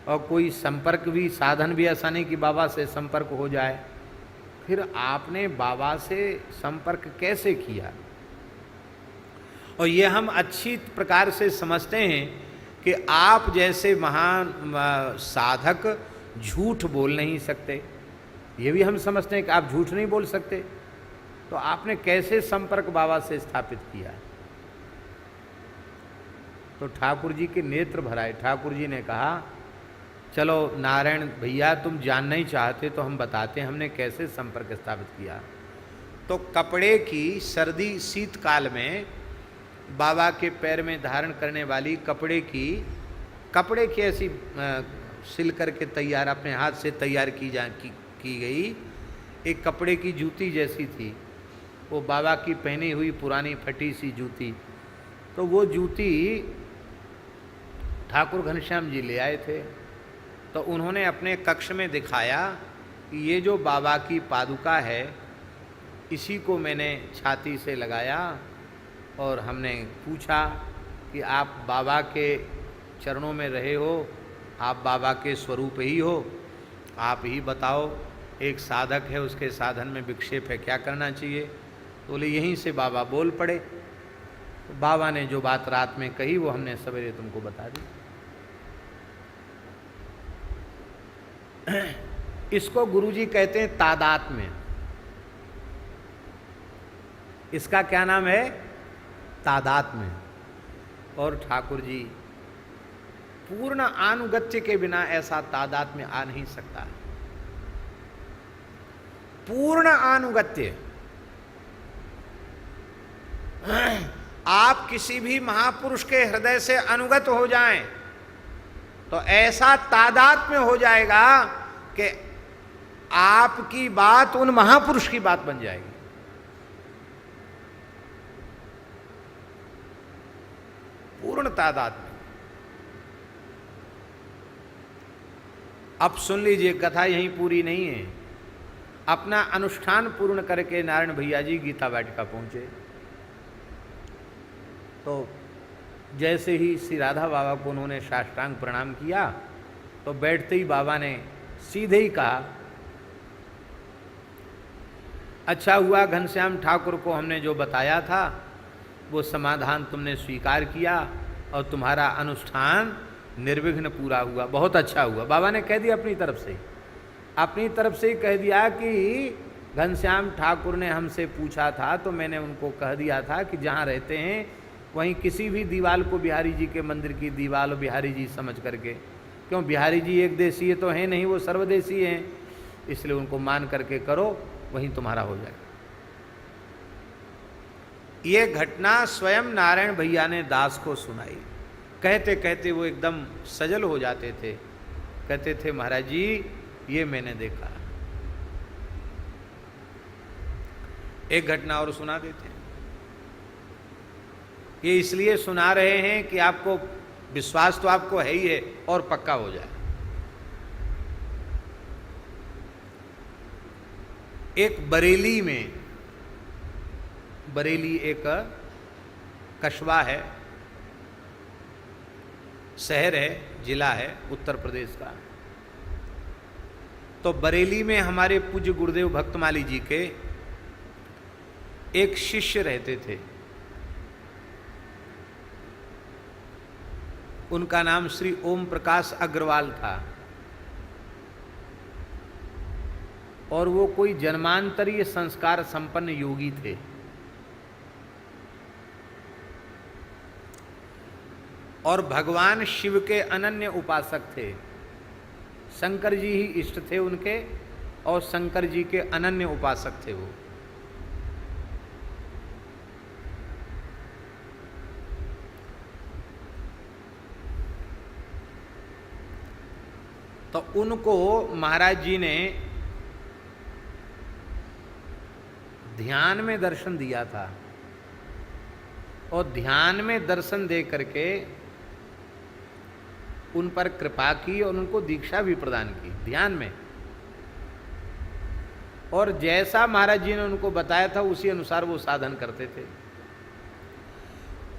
और कोई संपर्क भी साधन भी ऐसा नहीं कि बाबा से संपर्क हो जाए, फिर आपने बाबा से संपर्क कैसे किया? और ये हम अच्छी प्रकार से समझते हैं कि आप जैसे महान साधक झूठ बोल नहीं सकते, ये भी हम समझते हैं कि आप झूठ नहीं बोल सकते। तो आपने कैसे संपर्क बाबा से स्थापित किया? तो ठाकुर जी के नेत्र भराए। ठाकुर जी ने कहा चलो नारायण भैया, तुम जानना ही चाहते तो हम बताते हैं हमने कैसे संपर्क स्थापित किया। तो कपड़े की सर्दी शीतकाल में बाबा के पैर में धारण करने वाली कपड़े की ऐसी सिल करके तैयार, अपने हाथ से तैयार की गई एक कपड़े की जूती जैसी थी, वो बाबा की पहनी हुई पुरानी फटी सी जूती। तो वो जूती ठाकुर घनश्याम जी ले आए थे। तो उन्होंने अपने कक्ष में दिखाया कि ये जो बाबा की पादुका है, इसी को मैंने छाती से लगाया और हमने पूछा कि आप बाबा के चरणों में रहे हो, आप बाबा के स्वरूप ही हो, आप ही बताओ, एक साधक है उसके साधन में विक्षेप है, क्या करना चाहिए? तो बोले यहीं से बाबा बोल पड़े। तो बाबा ने जो बात रात में कही वो हमने सवेरे तुमको बता दी। इसको गुरुजी कहते हैं तादात्म्य। इसका क्या नाम है? तादात्म्य। और ठाकुर जी पूर्ण अनुगत्य के बिना ऐसा तादात्म्य आ नहीं सकता। पूर्ण अनुगत्य, आप किसी भी महापुरुष के हृदय से अनुगत हो जाएं तो ऐसा तादाद में हो जाएगा कि आपकी बात उन महापुरुष की बात बन जाएगी। पूर्ण तादाद में। अब सुन लीजिए, कथा यहीं पूरी नहीं है। अपना अनुष्ठान पूर्ण करके नारायण भैया जी गीता वाटिका पहुंचे तो जैसे ही श्री राधा बाबा को उन्होंने साष्टांग प्रणाम किया तो बैठते ही बाबा ने सीधे ही कहा, अच्छा हुआ घनश्याम ठाकुर को हमने जो बताया था वो समाधान तुमने स्वीकार किया और तुम्हारा अनुष्ठान निर्विघ्न पूरा हुआ, बहुत अच्छा हुआ। बाबा ने कह दिया अपनी तरफ से ही कह दिया कि घनश्याम ठाकुर ने हमसे पूछा था तो मैंने उनको कह दिया था कि जहाँ रहते हैं वहीं किसी भी दीवाल को बिहारी जी के मंदिर की दीवाल बिहारी जी समझ करके, क्यों बिहारी जी एक देशीय तो हैं नहीं, वो सर्वदेशीय हैं, इसलिए उनको मान करके करो, वहीं तुम्हारा हो जाएगा। ये घटना स्वयं नारायण भैया ने दास को सुनाई। कहते कहते वो एकदम सजल हो जाते थे, कहते थे महाराज जी ये मैंने देखा। एक घटना और सुना देते हैं। ये इसलिए सुना रहे हैं कि आपको विश्वास तो आपको है ही है और पक्का हो जाए। एक बरेली में, बरेली एक कस्बा है, शहर है, जिला है उत्तर प्रदेश का। तो बरेली में हमारे पूज्य गुरुदेव भक्तमाली जी के एक शिष्य रहते थे। उनका नाम श्री ओम प्रकाश अग्रवाल था और वो कोई जन्मांतरीय संस्कार संपन्न योगी थे। और भगवान शिव के अनन्य उपासक थे। शंकर जी ही इष्ट थे उनके और शंकर जी के अनन्य उपासक थे वो। तो उनको महाराज जी ने ध्यान में दर्शन दिया था और ध्यान में दर्शन दे करके उन पर कृपा की और उनको दीक्षा भी प्रदान की ध्यान में। और जैसा महाराज जी ने उनको बताया था उसी अनुसार वो साधन करते थे।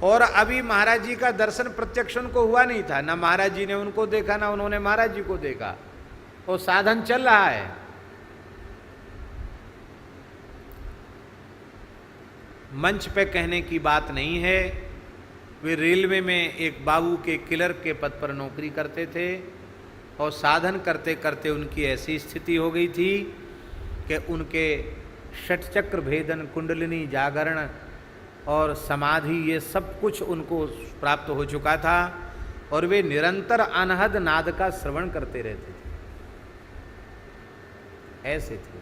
और अभी महाराज जी का दर्शन प्रत्यक्ष उनको हुआ नहीं था, ना महाराज जी ने उनको देखा ना उन्होंने महाराज जी को देखा, और साधन चल रहा है। मंच पे कहने की बात नहीं है। वे रेलवे में एक बाबू के क्लर्क के पद पर नौकरी करते थे और साधन करते करते उनकी ऐसी स्थिति हो गई थी कि उनके षटचक्र भेदन, कुंडलिनी जागरण और समाधि ये सब कुछ उनको प्राप्त हो चुका था और वे निरंतर अनहद नाद का श्रवण करते रहते थे। ऐसे थे।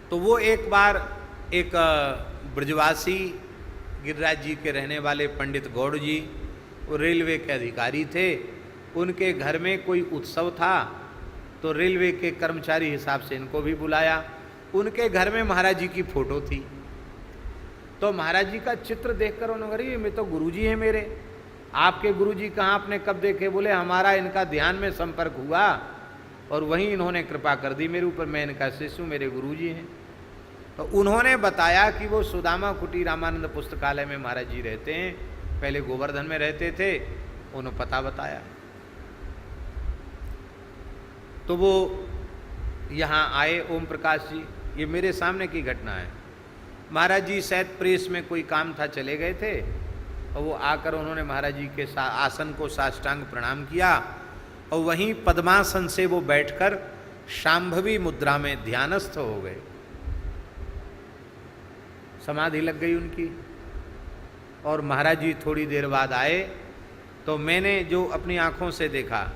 तो वो एक बार एक ब्रजवासी गिरिराज जी के रहने वाले पंडित गौड़ जी, वो रेलवे के अधिकारी थे, उनके घर में कोई उत्सव था तो रेलवे के कर्मचारी हिसाब से इनको भी बुलाया। उनके घर में महाराज जी की फोटो थी। तो महाराज जी का चित्र देखकर उन्होंने कहा, ये तो गुरुजी हैं मेरे, आपके गुरुजी कहाँ, आपने कब देखे? बोले हमारा इनका ध्यान में संपर्क हुआ और वहीं इन्होंने कृपा कर दी मेरे ऊपर, मैं इनका शिष्य हूँ, मेरे गुरुजी हैं। तो उन्होंने बताया कि वो सुदामा कुटी रामानंद पुस्तकालय में महाराज जी रहते हैं, पहले गोवर्धन में रहते थे, उन्होंने पता बताया। तो वो यहाँ आए ओम प्रकाश जी, ये मेरे सामने की घटना है। महाराज जी शायद प्रेस में कोई काम था, चले गए थे और वो आकर उन्होंने महाराज जी के आसन को साष्टांग प्रणाम किया और वहीं पद्मासन से वो बैठकर शांभवी मुद्रा में ध्यानस्थ हो गए। समाधि लग गई उनकी। और महाराज जी थोड़ी देर बाद आए तो मैंने जो अपनी आंखों से देखा,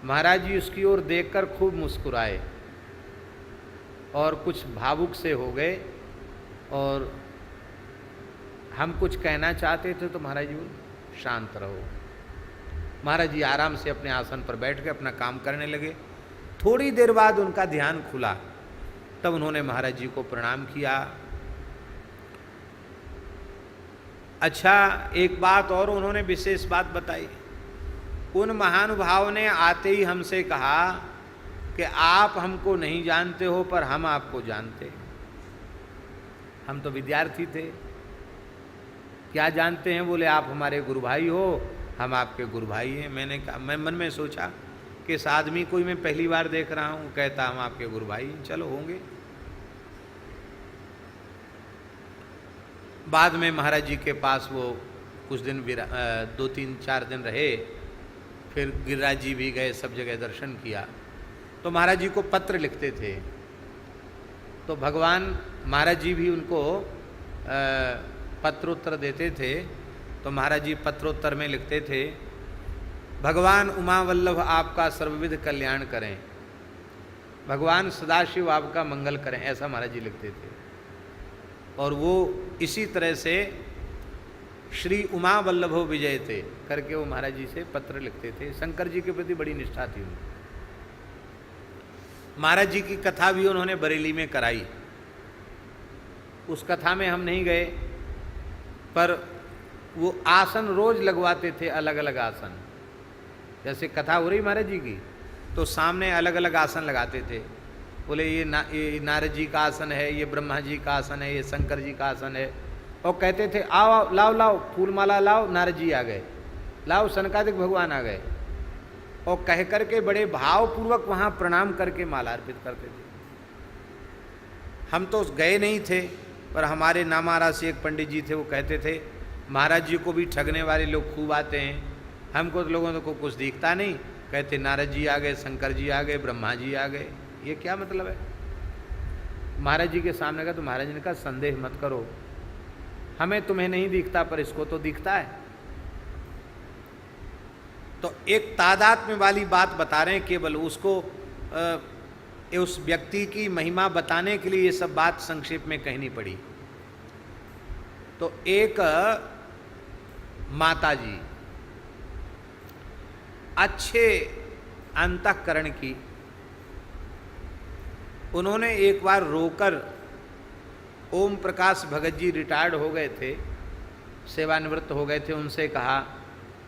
महाराज जी उसकी ओर देखकर खूब मुस्कुराए और कुछ भावुक से हो गए और हम कुछ कहना चाहते थे तो महाराज जी बोले शांत रहो। महाराज जी आराम से अपने आसन पर बैठ के अपना काम करने लगे। थोड़ी देर बाद उनका ध्यान खुला, तब उन्होंने महाराज जी को प्रणाम किया। अच्छा, एक बात और उन्होंने विशेष बात बताई। उन महानुभाव ने आते ही हमसे कहा कि आप हमको नहीं जानते हो पर हम आपको जानते। हम तो विद्यार्थी थे, क्या जानते हैं? बोले आप हमारे गुरु भाई हो, हम आपके गुरु भाई हैं। मैंने कहा, मैं मन में सोचा कि इस आदमी को मैं पहली बार देख रहा हूँ, कहता हम आपके गुरु भाई हैं, चलो होंगे। बाद में महाराज जी के पास वो कुछ दिन 2-3-4 दिन रहे, फिर गिरिराज जी भी गए, सब जगह दर्शन किया। तो महाराज जी को पत्र लिखते थे, तो भगवान महाराज जी भी उनको पत्रोत्तर देते थे। तो महाराज जी पत्रोत्तर में लिखते थे, भगवान उमा वल्लभ आपका सर्वविध कल्याण करें, भगवान सदाशिव आपका मंगल करें, ऐसा महाराज जी लिखते थे। और वो इसी तरह से श्री उमा वल्लभो विजय थे करके वो महाराज जी से पत्र लिखते थे। शंकर जी के प्रति बड़ी निष्ठा थी उनकी। महाराज जी की कथा भी उन्होंने बरेली में कराई। उस कथा में हम नहीं गए, पर वो आसन रोज लगवाते थे, अलग अलग आसन। जैसे कथा हो रही महाराज जी की, तो सामने अलग अलग आसन लगाते थे। बोले ये नारद जी का आसन है, ये ब्रह्मा जी का आसन है, ये शंकर जी का आसन है। और कहते थे आओ आओ, लाओ लाओ फूल माला लाओ, नारद जी आ गए, लाओ सनकादिक भगवान आ गए। और कह करके बड़े भावपूर्वक वहाँ प्रणाम करके माला अर्पित करते थे। हम तो गए नहीं थे, पर हमारे नामारा से एक पंडित जी थे, वो कहते थे महाराज जी को भी ठगने वाले लोग खूब आते हैं, हमको तो लोगों को कुछ दिखता नहीं। कहते नारद जी आ गए, शंकर जी आ गए, ब्रह्मा जी आ गए, ये क्या मतलब है? महाराज जी के सामने का, तो महाराज जी ने कहा संदेह मत करो, हमें तुम्हें नहीं दिखता पर इसको तो दिखता है। तो एक तादात्म्य वाली बात बता रहे हैं, केवल उसको उस व्यक्ति की महिमा बताने के लिए ये सब बात संक्षेप में कहनी पड़ी। तो एक माता जी अच्छे अंतःकरण की, उन्होंने एक बार रोकर, ओम प्रकाश भगत जी रिटायर्ड हो गए थे, सेवानिवृत्त हो गए थे, उनसे कहा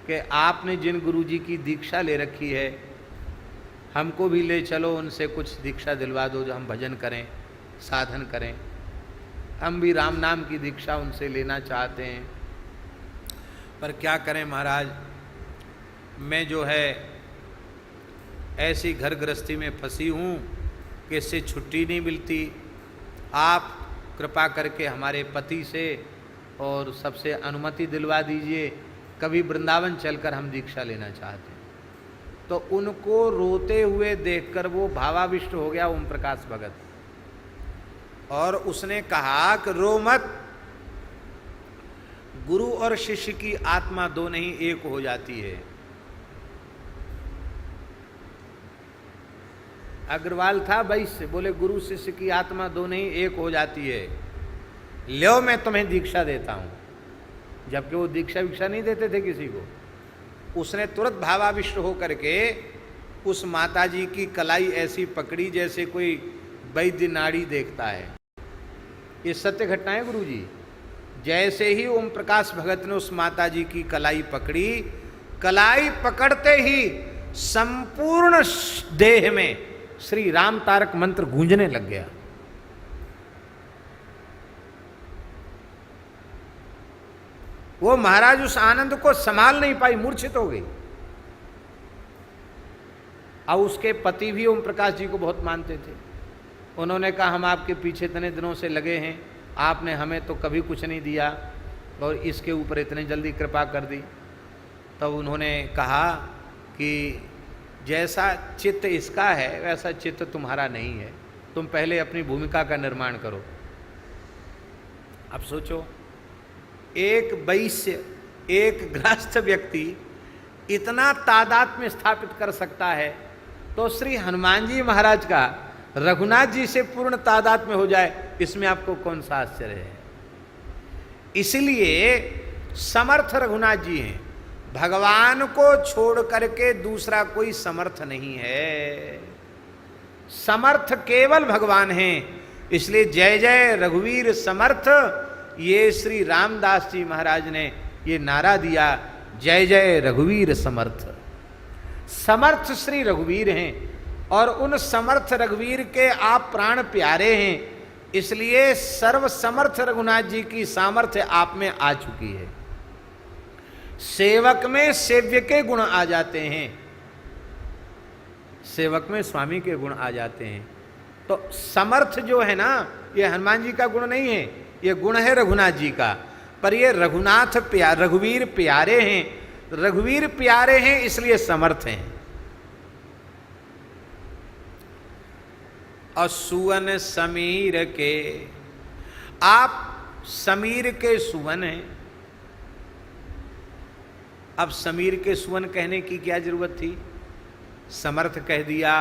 कि आपने जिन गुरु जी की दीक्षा ले रखी है, हमको भी ले चलो, उनसे कुछ दीक्षा दिलवा दो, जो हम भजन करें, साधन करें। हम भी राम नाम की दीक्षा उनसे लेना चाहते हैं, पर क्या करें महाराज, मैं जो है ऐसी घर गृहस्थी में फंसी हूँ कि इससे छुट्टी नहीं मिलती। आप कृपा करके हमारे पति से और सबसे अनुमति दिलवा दीजिए, कभी वृंदावन चलकर हम दीक्षा लेना चाहते हैं। तो उनको रोते हुए देखकर वो भावाविष्ट हो गया ओम प्रकाश भगत, और उसने कहा कि रो मत, गुरु और शिष्य की आत्मा दो नहीं एक हो जाती है। अग्रवाल था 22 से, बोले गुरु शिष्य की आत्मा दो नहीं एक हो जाती है, लो मैं तुम्हें दीक्षा देता हूं। जबकि वो दीक्षा वीक्षा नहीं देते थे किसी को। उसने तुरंत भावाविष्ट होकर के उस माताजी की कलाई ऐसी पकड़ी जैसे कोई वैद्य नाड़ी देखता है। ये सत्य घटना है गुरु जी। जैसे ही ओम प्रकाश भगत ने उस माताजी की कलाई पकड़ी, कलाई पकड़ते ही संपूर्ण देह में श्री राम तारक मंत्र गूंजने लग गया। वो महाराज उस आनंद को संभाल नहीं पाई, मूर्छित हो गई। और उसके पति भी ओम प्रकाश जी को बहुत मानते थे। उन्होंने कहा हम आपके पीछे इतने दिनों से लगे हैं, आपने हमें तो कभी कुछ नहीं दिया और इसके ऊपर इतनी जल्दी कृपा कर दी। तब उन्होंने कहा कि जैसा चित्त इसका है वैसा चित्त तुम्हारा नहीं है, तुम पहले अपनी भूमिका का निर्माण करो। अब सोचो, एक वैश्य, एक गृहस्थ व्यक्ति इतना तादात्म्य स्थापित कर सकता है, तो श्री हनुमान जी महाराज का रघुनाथ जी से पूर्ण तादाद में हो जाए, इसमें आपको कौन सा आश्चर्य है। इसलिए समर्थ रघुनाथ जी हैं, भगवान को छोड़ करके दूसरा कोई समर्थ नहीं है, समर्थ केवल भगवान हैं। इसलिए जय जय रघुवीर समर्थ, ये श्री रामदास जी महाराज ने ये नारा दिया, जय जय रघुवीर समर्थ। समर्थ श्री रघुवीर हैं और उन समर्थ रघुवीर के आप प्राण प्यारे हैं, इसलिए सर्व समर्थ रघुनाथ जी की सामर्थ्य आप में आ चुकी है। सेवक में सेव्य के गुण आ जाते हैं, सेवक में स्वामी के गुण आ जाते हैं। तो समर्थ जो है ना, ये हनुमान जी का गुण नहीं है, ये गुण है रघुनाथ जी का। पर ये रघुनाथ रघुवीर प्यारे हैं, रघुवीर प्यारे हैं इसलिए समर्थ हैं। और सुवन समीर के, आप समीर के सुवन हैं। अब समीर के सुवन कहने की क्या जरूरत थी, समर्थ कह दिया,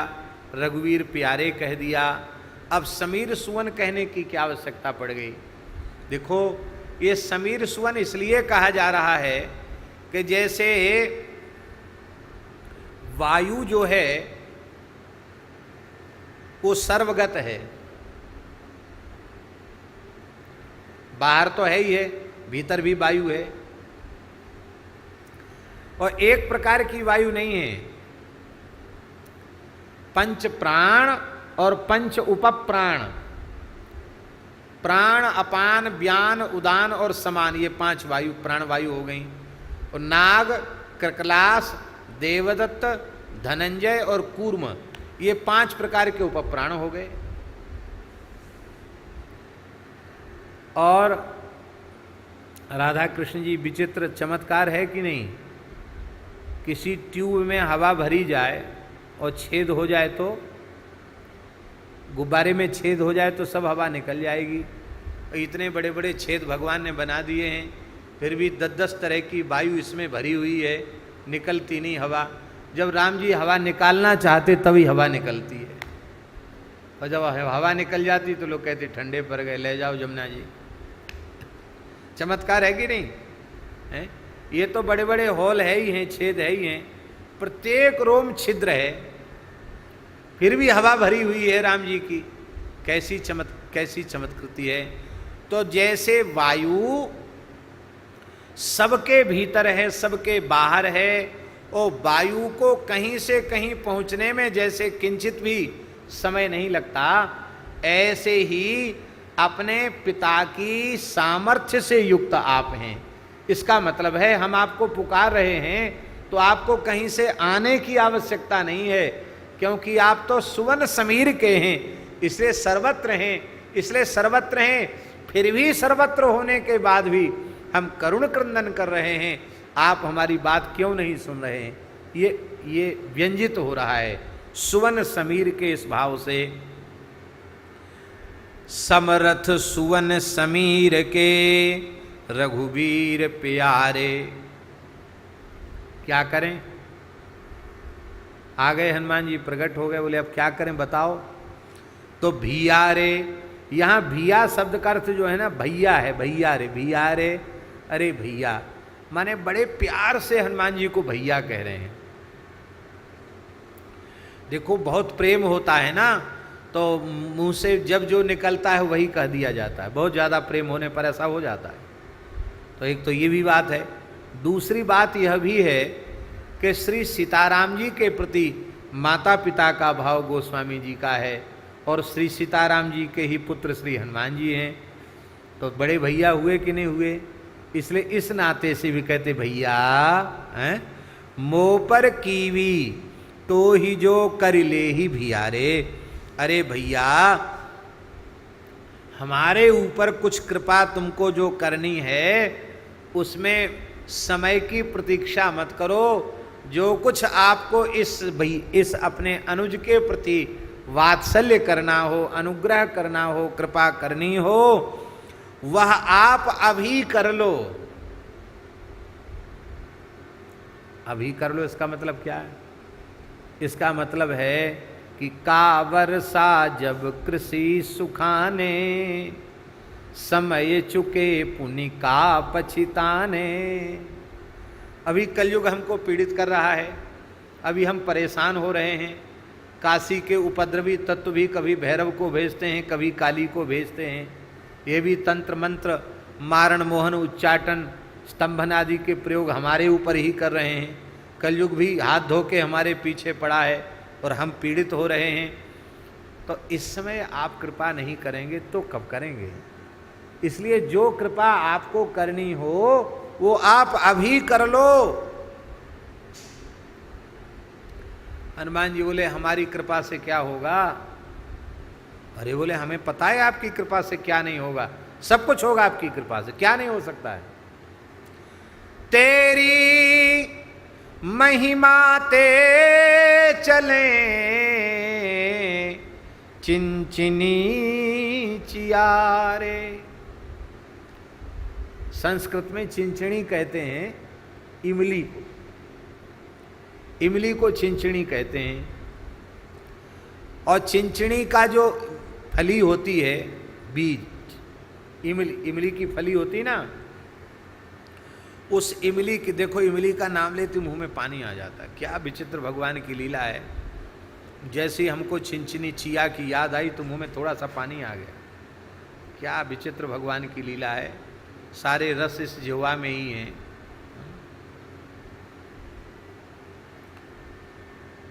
रघुवीर प्यारे कह दिया, अब समीर सुवन कहने की क्या आवश्यकता पड़ गई। देखो ये समीर सुवन इसलिए कहा जा रहा है कि जैसे वायु जो है वो सर्वगत है, बाहर तो है ही है, भीतर भी वायु है, और एक प्रकार की वायु नहीं है, पंच प्राण और पंच उपप्राण, प्राण अपान व्यान उदान और समान, ये 5 वायु प्राण वायु हो गई। और नाग, कृकलास, देवदत्त, धनंजय और कूर्म, ये 5 प्रकार के उपप्राण हो गए। और राधा कृष्ण जी विचित्र चमत्कार है कि नहीं, किसी ट्यूब में हवा भरी जाए और छेद हो जाए तो, गुब्बारे में छेद हो जाए तो सब हवा निकल जाएगी। इतने बड़े बड़े छेद भगवान ने बना दिए हैं, फिर भी 10-10 तरह की वायु इसमें भरी हुई है, निकलती नहीं हवा। जब राम जी हवा निकालना चाहते तभी हवा निकलती है, और जब हवा निकल जाती तो लोग कहते ठंडे पड़ गए, ले जाओ जमुना जी। चमत्कार है कि नहीं है? ये तो बड़े बड़े हॉल है ही हैं, छेद है ही हैं, प्रत्येक रोम छिद्र है, फिर भी हवा भरी हुई है राम जी की। कैसी चमत्कृति है। तो जैसे वायु सबके भीतर है, सबके बाहर है, और वायु को कहीं से कहीं पहुंचने में जैसे किंचित भी समय नहीं लगता, ऐसे ही अपने पिता की सामर्थ्य से युक्त आप हैं। इसका मतलब है हम आपको पुकार रहे हैं तो आपको कहीं से आने की आवश्यकता नहीं है, क्योंकि आप तो सुवन समीर के हैं, इसलिए सर्वत्र हैं, इसलिए सर्वत्र हैं। फिर भी सर्वत्र होने के बाद भी हम करुण क्रंदन कर रहे हैं, आप हमारी बात क्यों नहीं सुन रहे हैं। ये व्यंजित हो रहा है सुवन समीर के इस भाव से। समरथ सुवन समीर के रघुवीर प्यारे। क्या करें, आ गए हनुमान जी, प्रकट हो गए, बोले अब क्या करें बताओ। तो भिया रे, यहाँ भिया शब्द का अर्थ जो है ना भैया है, भैया रे, भिया रे, अरे भैया, माने बड़े प्यार से हनुमान जी को भैया कह रहे हैं। देखो बहुत प्रेम होता है ना, तो मुंह से जब जो निकलता है वही कह दिया जाता है, बहुत ज़्यादा प्रेम होने पर ऐसा हो जाता है। तो एक तो ये भी बात है, दूसरी बात यह भी है कि श्री सीताराम जी के प्रति माता पिता का भाव गोस्वामी जी का है, और श्री सीताराम जी के ही पुत्र श्री हनुमान जी हैं, तो बड़े भैया हुए कि नहीं हुए। इसलिए इस नाते से भी कहते भैया हैं, मोह पर कीवी तो ही जो कर ले ही भियारे। अरे भैया हमारे ऊपर कुछ कृपा तुमको जो करनी है उसमें समय की प्रतीक्षा मत करो, जो कुछ आपको इस अपने अनुज के प्रति वात्सल्य करना हो, अनुग्रह करना हो, कृपा करनी हो, वह आप अभी कर लो। अभी कर लो इसका मतलब क्या है? इसका मतलब है कि का वर्षा जब कृषि सुखाने, समय चुके पुनि का पछिताने। अभी कलयुग हमको पीड़ित कर रहा है, अभी हम परेशान हो रहे हैं। काशी के उपद्रवी तत्व भी कभी भैरव को भेजते हैं, कभी काली को भेजते हैं। ये भी तंत्र मंत्र, मारण मोहन, उच्चाटन, स्तंभन आदि के प्रयोग हमारे ऊपर ही कर रहे हैं। कलयुग भी हाथ धो के हमारे पीछे पड़ा है और हम पीड़ित हो रहे हैं। तो इस समय आप कृपा नहीं करेंगे तो कब करेंगे? इसलिए जो कृपा आपको करनी हो वो आप अभी कर लो। हनुमान जी बोले हमारी कृपा से क्या होगा? अरे बोले हमें पता है आपकी कृपा से क्या नहीं होगा, सब कुछ होगा आपकी कृपा से, क्या नहीं हो सकता है। तेरी महिमा ते चले चिंचिनी चियारे। संस्कृत में चिंचिणी कहते हैं इमली को, इमली को चिंचिणी कहते हैं। और चिंचिणी का जो फली होती है, बीज, इमली की फली होती ना, उस इमली की, देखो इमली का नाम लेते मुंह में पानी आ जाता है। क्या विचित्र भगवान की लीला है। जैसे हमको चिंचिनी चिया की याद आई तो मुंह में थोड़ा सा पानी आ गया। क्या विचित्र भगवान की लीला है। सारे रस इस जिह्वा में ही हैं।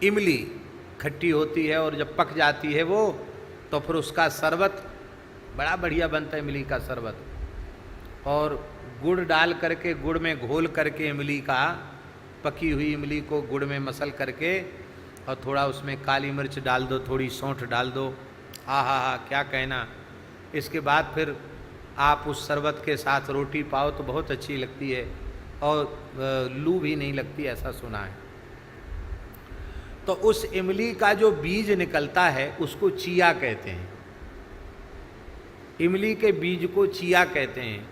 इमली खट्टी होती है और जब पक जाती है वो, तो फिर उसका शरबत बड़ा बढ़िया बनता है, इमली का शरबत। और गुड़ डाल करके, गुड़ में घोल करके इमली का, पकी हुई इमली को गुड़ में मसल करके, और थोड़ा उसमें काली मिर्च डाल दो, थोड़ी सौंठ डाल दो, आहा हा क्या कहना। इसके बाद फिर आप उस शरबत के साथ रोटी पाओ तो बहुत अच्छी लगती है, और लू भी नहीं लगती, ऐसा सुना है। तो उस इमली का जो बीज निकलता है उसको चिया कहते हैं। इमली के बीज को चिया कहते हैं।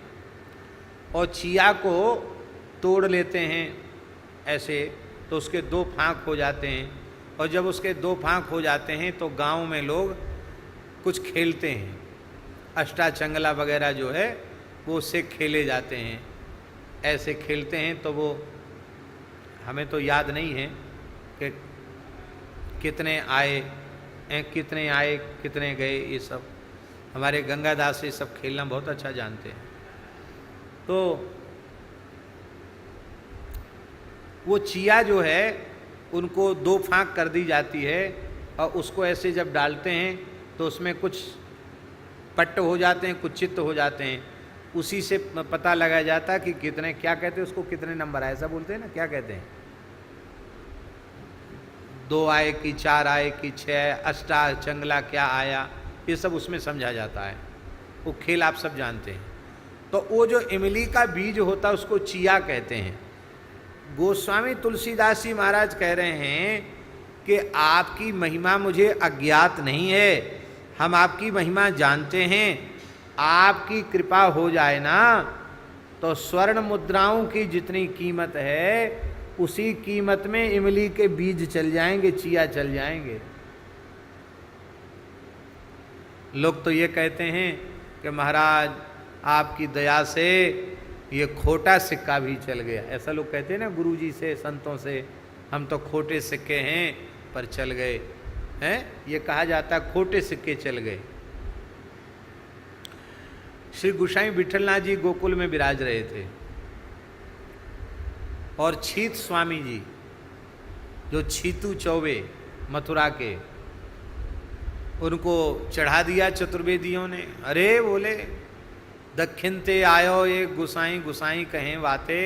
और चिया को तोड़ लेते हैं ऐसे, तो उसके 2 फांक हो जाते हैं। और जब उसके 2 फांक हो जाते हैं तो गांव में लोग कुछ खेलते हैं, अष्टाचंगला वगैरह जो है वो उससे खेले जाते हैं। ऐसे खेलते हैं। तो वो हमें तो याद नहीं है कि कितने आए कितने गए, ये सब हमारे गंगादास ये सब खेलना बहुत अच्छा जानते हैं। तो वो चिया जो है उनको 2 फांक कर दी जाती है, और उसको ऐसे जब डालते हैं तो उसमें कुछ पट्ट हो जाते हैं, कुछ चित्त हो जाते हैं। उसी से पता लगाया जाता है कि कितने, क्या कहते हैं उसको, कितने नंबर आए, ऐसा बोलते हैं ना, क्या कहते हैं, 2 आए कि 4 आए कि 6, अष्टाचंगला क्या आया, ये सब उसमें समझा जाता है। वो खेल आप सब जानते हैं। तो वो जो इमली का बीज होता है उसको चिया कहते हैं। गोस्वामी तुलसीदास जी महाराज कह रहे हैं कि आपकी महिमा मुझे अज्ञात नहीं है, हम आपकी महिमा जानते हैं। आपकी कृपा हो जाए ना तो स्वर्ण मुद्राओं की जितनी कीमत है उसी कीमत में इमली के बीज चल जाएंगे, चिया चल जाएंगे। लोग तो ये कहते हैं कि महाराज आपकी दया से ये खोटा सिक्का भी चल गया। ऐसा लोग कहते हैं ना गुरुजी से, संतों से, हम तो खोटे सिक्के हैं पर चल गए हैं, ये कहा जाता है खोटे सिक्के चल गए। श्री गोसाई विठलनाथ जी गोकुल में विराज रहे थे, और छीत स्वामी जी जो छीतू चौबे मथुरा के, उनको चढ़ा दिया चतुर्वेदियों ने। अरे बोले दक्षिण ते आयो ये गुसाई गुसाई कहें बाते,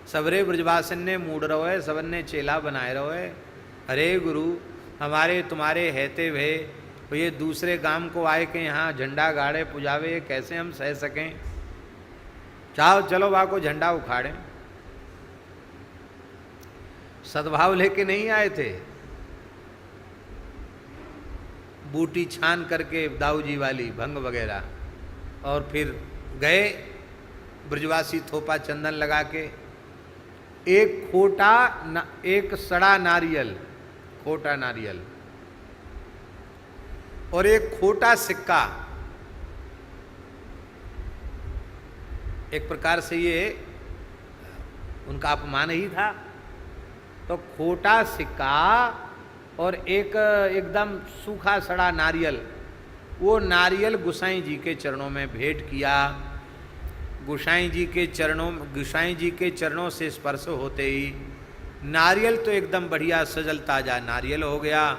सबरे ब्रजवासन ने मूड रहे, सबन ने चेला बनाए रहे। अरे गुरु हमारे तुम्हारे हैते भे, तो ये दूसरे गांव को आए के यहाँ झंडा गाड़े पुजावे, कैसे हम सह सकें। चाहो चलो वहाँ को झंडा उखाड़ें। सद्भाव लेके नहीं आए थे, बूटी छान करके दाऊ जी वाली भंग वगैरह, और फिर गए ब्रजवासी थोपा चंदन लगा के, एक खोटा एक सड़ा नारियल, खोटा नारियल और एक खोटा सिक्का, एक प्रकार से ये उनका अपमान ही था। तो खोटा सिक्का और एक एकदम सूखा सड़ा नारियल, वो नारियल गोसाई जी के चरणों में भेंट किया। गोसाई जी के चरणों से स्पर्श होते ही नारियल तो एकदम बढ़िया सजल ताजा नारियल हो गया,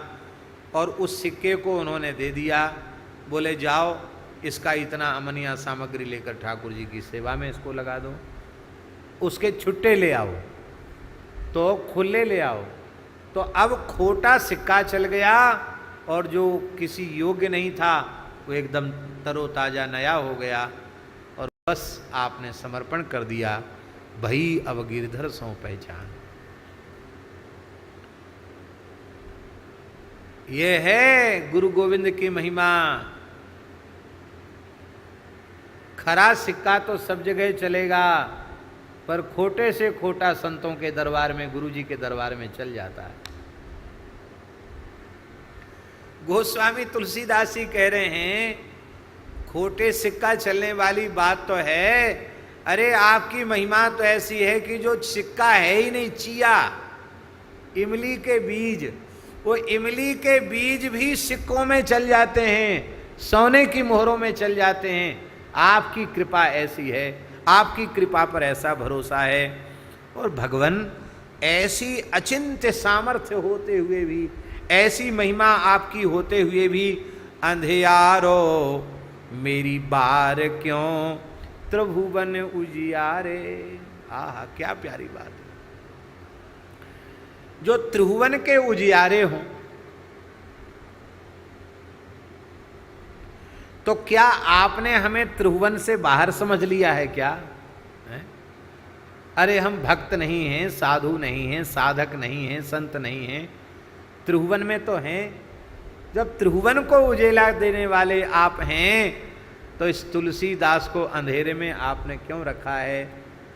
और उस सिक्के को उन्होंने दे दिया। बोले जाओ इसका इतना अमनिया सामग्री लेकर ठाकुर जी की सेवा में इसको लगा दो, उसके छुट्टे ले आओ तो खुले ले आओ। तो अब खोटा सिक्का चल गया और जो किसी योग्य नहीं था वो एकदम तरोताजा नया हो गया, और बस आपने समर्पण कर दिया। भई अब गिरधर सो पहचान। ये है गुरु गोविंद की महिमा। खरा सिक्का तो सब जगह चलेगा, पर खोटे से खोटा संतों के दरबार में, गुरु जी के दरबार में चल जाता है। गोस्वामी तुलसीदास जी कह रहे हैं खोटे सिक्का चलने वाली बात तो है, अरे आपकी महिमा तो ऐसी है कि जो सिक्का है ही नहीं, चिया, इमली के बीज, वो इमली के बीज भी सिक्कों में चल जाते हैं, सोने की मोहरों में चल जाते हैं। आपकी कृपा ऐसी है, आपकी कृपा पर ऐसा भरोसा है। और भगवान ऐसी अचिंत्य सामर्थ्य होते हुए भी, ऐसी महिमा आपकी होते हुए भी, अंधियारो मेरी बार क्यों त्रिभुवन उजियारे। आहा क्या प्यारी बात है। जो त्रिभुवन के उजियारे हों, तो क्या आपने हमें त्रिभुवन से बाहर समझ लिया है क्या? है? अरे हम भक्त नहीं हैं, साधु नहीं हैं, साधक नहीं हैं, संत नहीं हैं, त्रिभुवन में तो हैं। जब त्रिभुवन को उजेला देने वाले आप हैं, तो इस तुलसीदास को अंधेरे में आपने क्यों रखा है?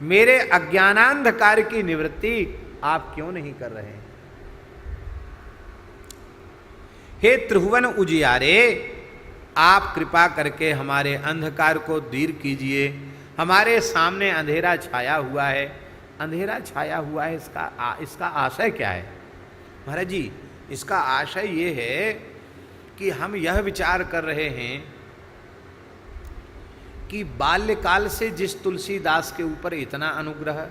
मेरे अज्ञानांधकार की निवृत्ति आप क्यों नहीं कर रहे? हे त्रिभुवन उजियारे, आप कृपा करके हमारे अंधकार को दूर कीजिए। हमारे सामने अंधेरा छाया हुआ है, अंधेरा छाया हुआ है, इसका आशय क्या है? महाराज जी, इसका आशय ये है कि हम यह विचार कर रहे हैं कि बाल्यकाल से जिस तुलसीदास के ऊपर इतना अनुग्रह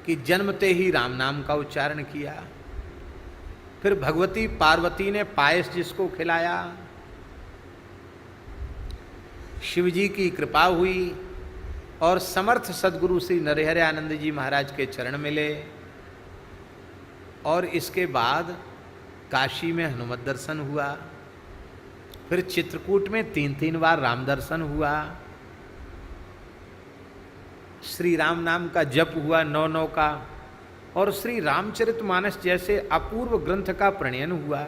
कि जन्मते ही राम नाम का उच्चारण किया, फिर भगवती पार्वती ने पायस जिसको खिलाया, शिवजी की कृपा हुई और समर्थ सदगुरु श्री नरहरि आनंद जी महाराज के चरण मिले, और इसके बाद काशी में हनुमत दर्शन हुआ, फिर चित्रकूट में 3-3 बार राम दर्शन हुआ, श्री राम नाम का जप हुआ 9-9 का, और श्री रामचरितमानस जैसे अपूर्व ग्रंथ का प्रणयन हुआ।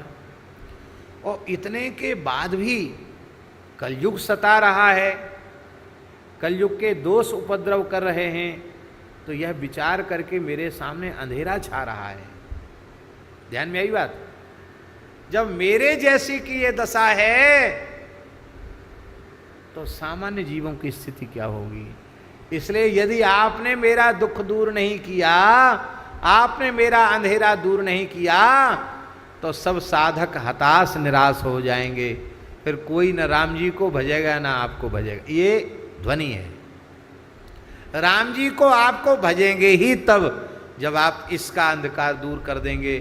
और इतने के बाद भी कलयुग सता रहा है, कलयुग के दोष उपद्रव कर रहे हैं, तो यह विचार करके मेरे सामने अंधेरा छा रहा है। ध्यान में आई बात? जब मेरे जैसी की ये दशा है, तो सामान्य जीवों की स्थिति क्या होगी? इसलिए यदि आपने मेरा दुख दूर नहीं किया, आपने मेरा अंधेरा दूर नहीं किया, तो सब साधक हताश निराश हो जाएंगे, फिर कोई न राम जी को भजेगा ना आपको भजेगा। ये ध्वनि है। राम जी को आपको भजेंगे ही तब जब आप इसका अंधकार दूर कर देंगे।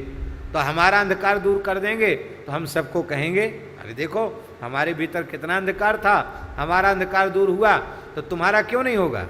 तो हमारा अंधकार दूर कर देंगे तो हम सबको कहेंगे, अरे देखो हमारे भीतर कितना अंधकार था, हमारा अंधकार दूर हुआ, तो तुम्हारा क्यों नहीं होगा?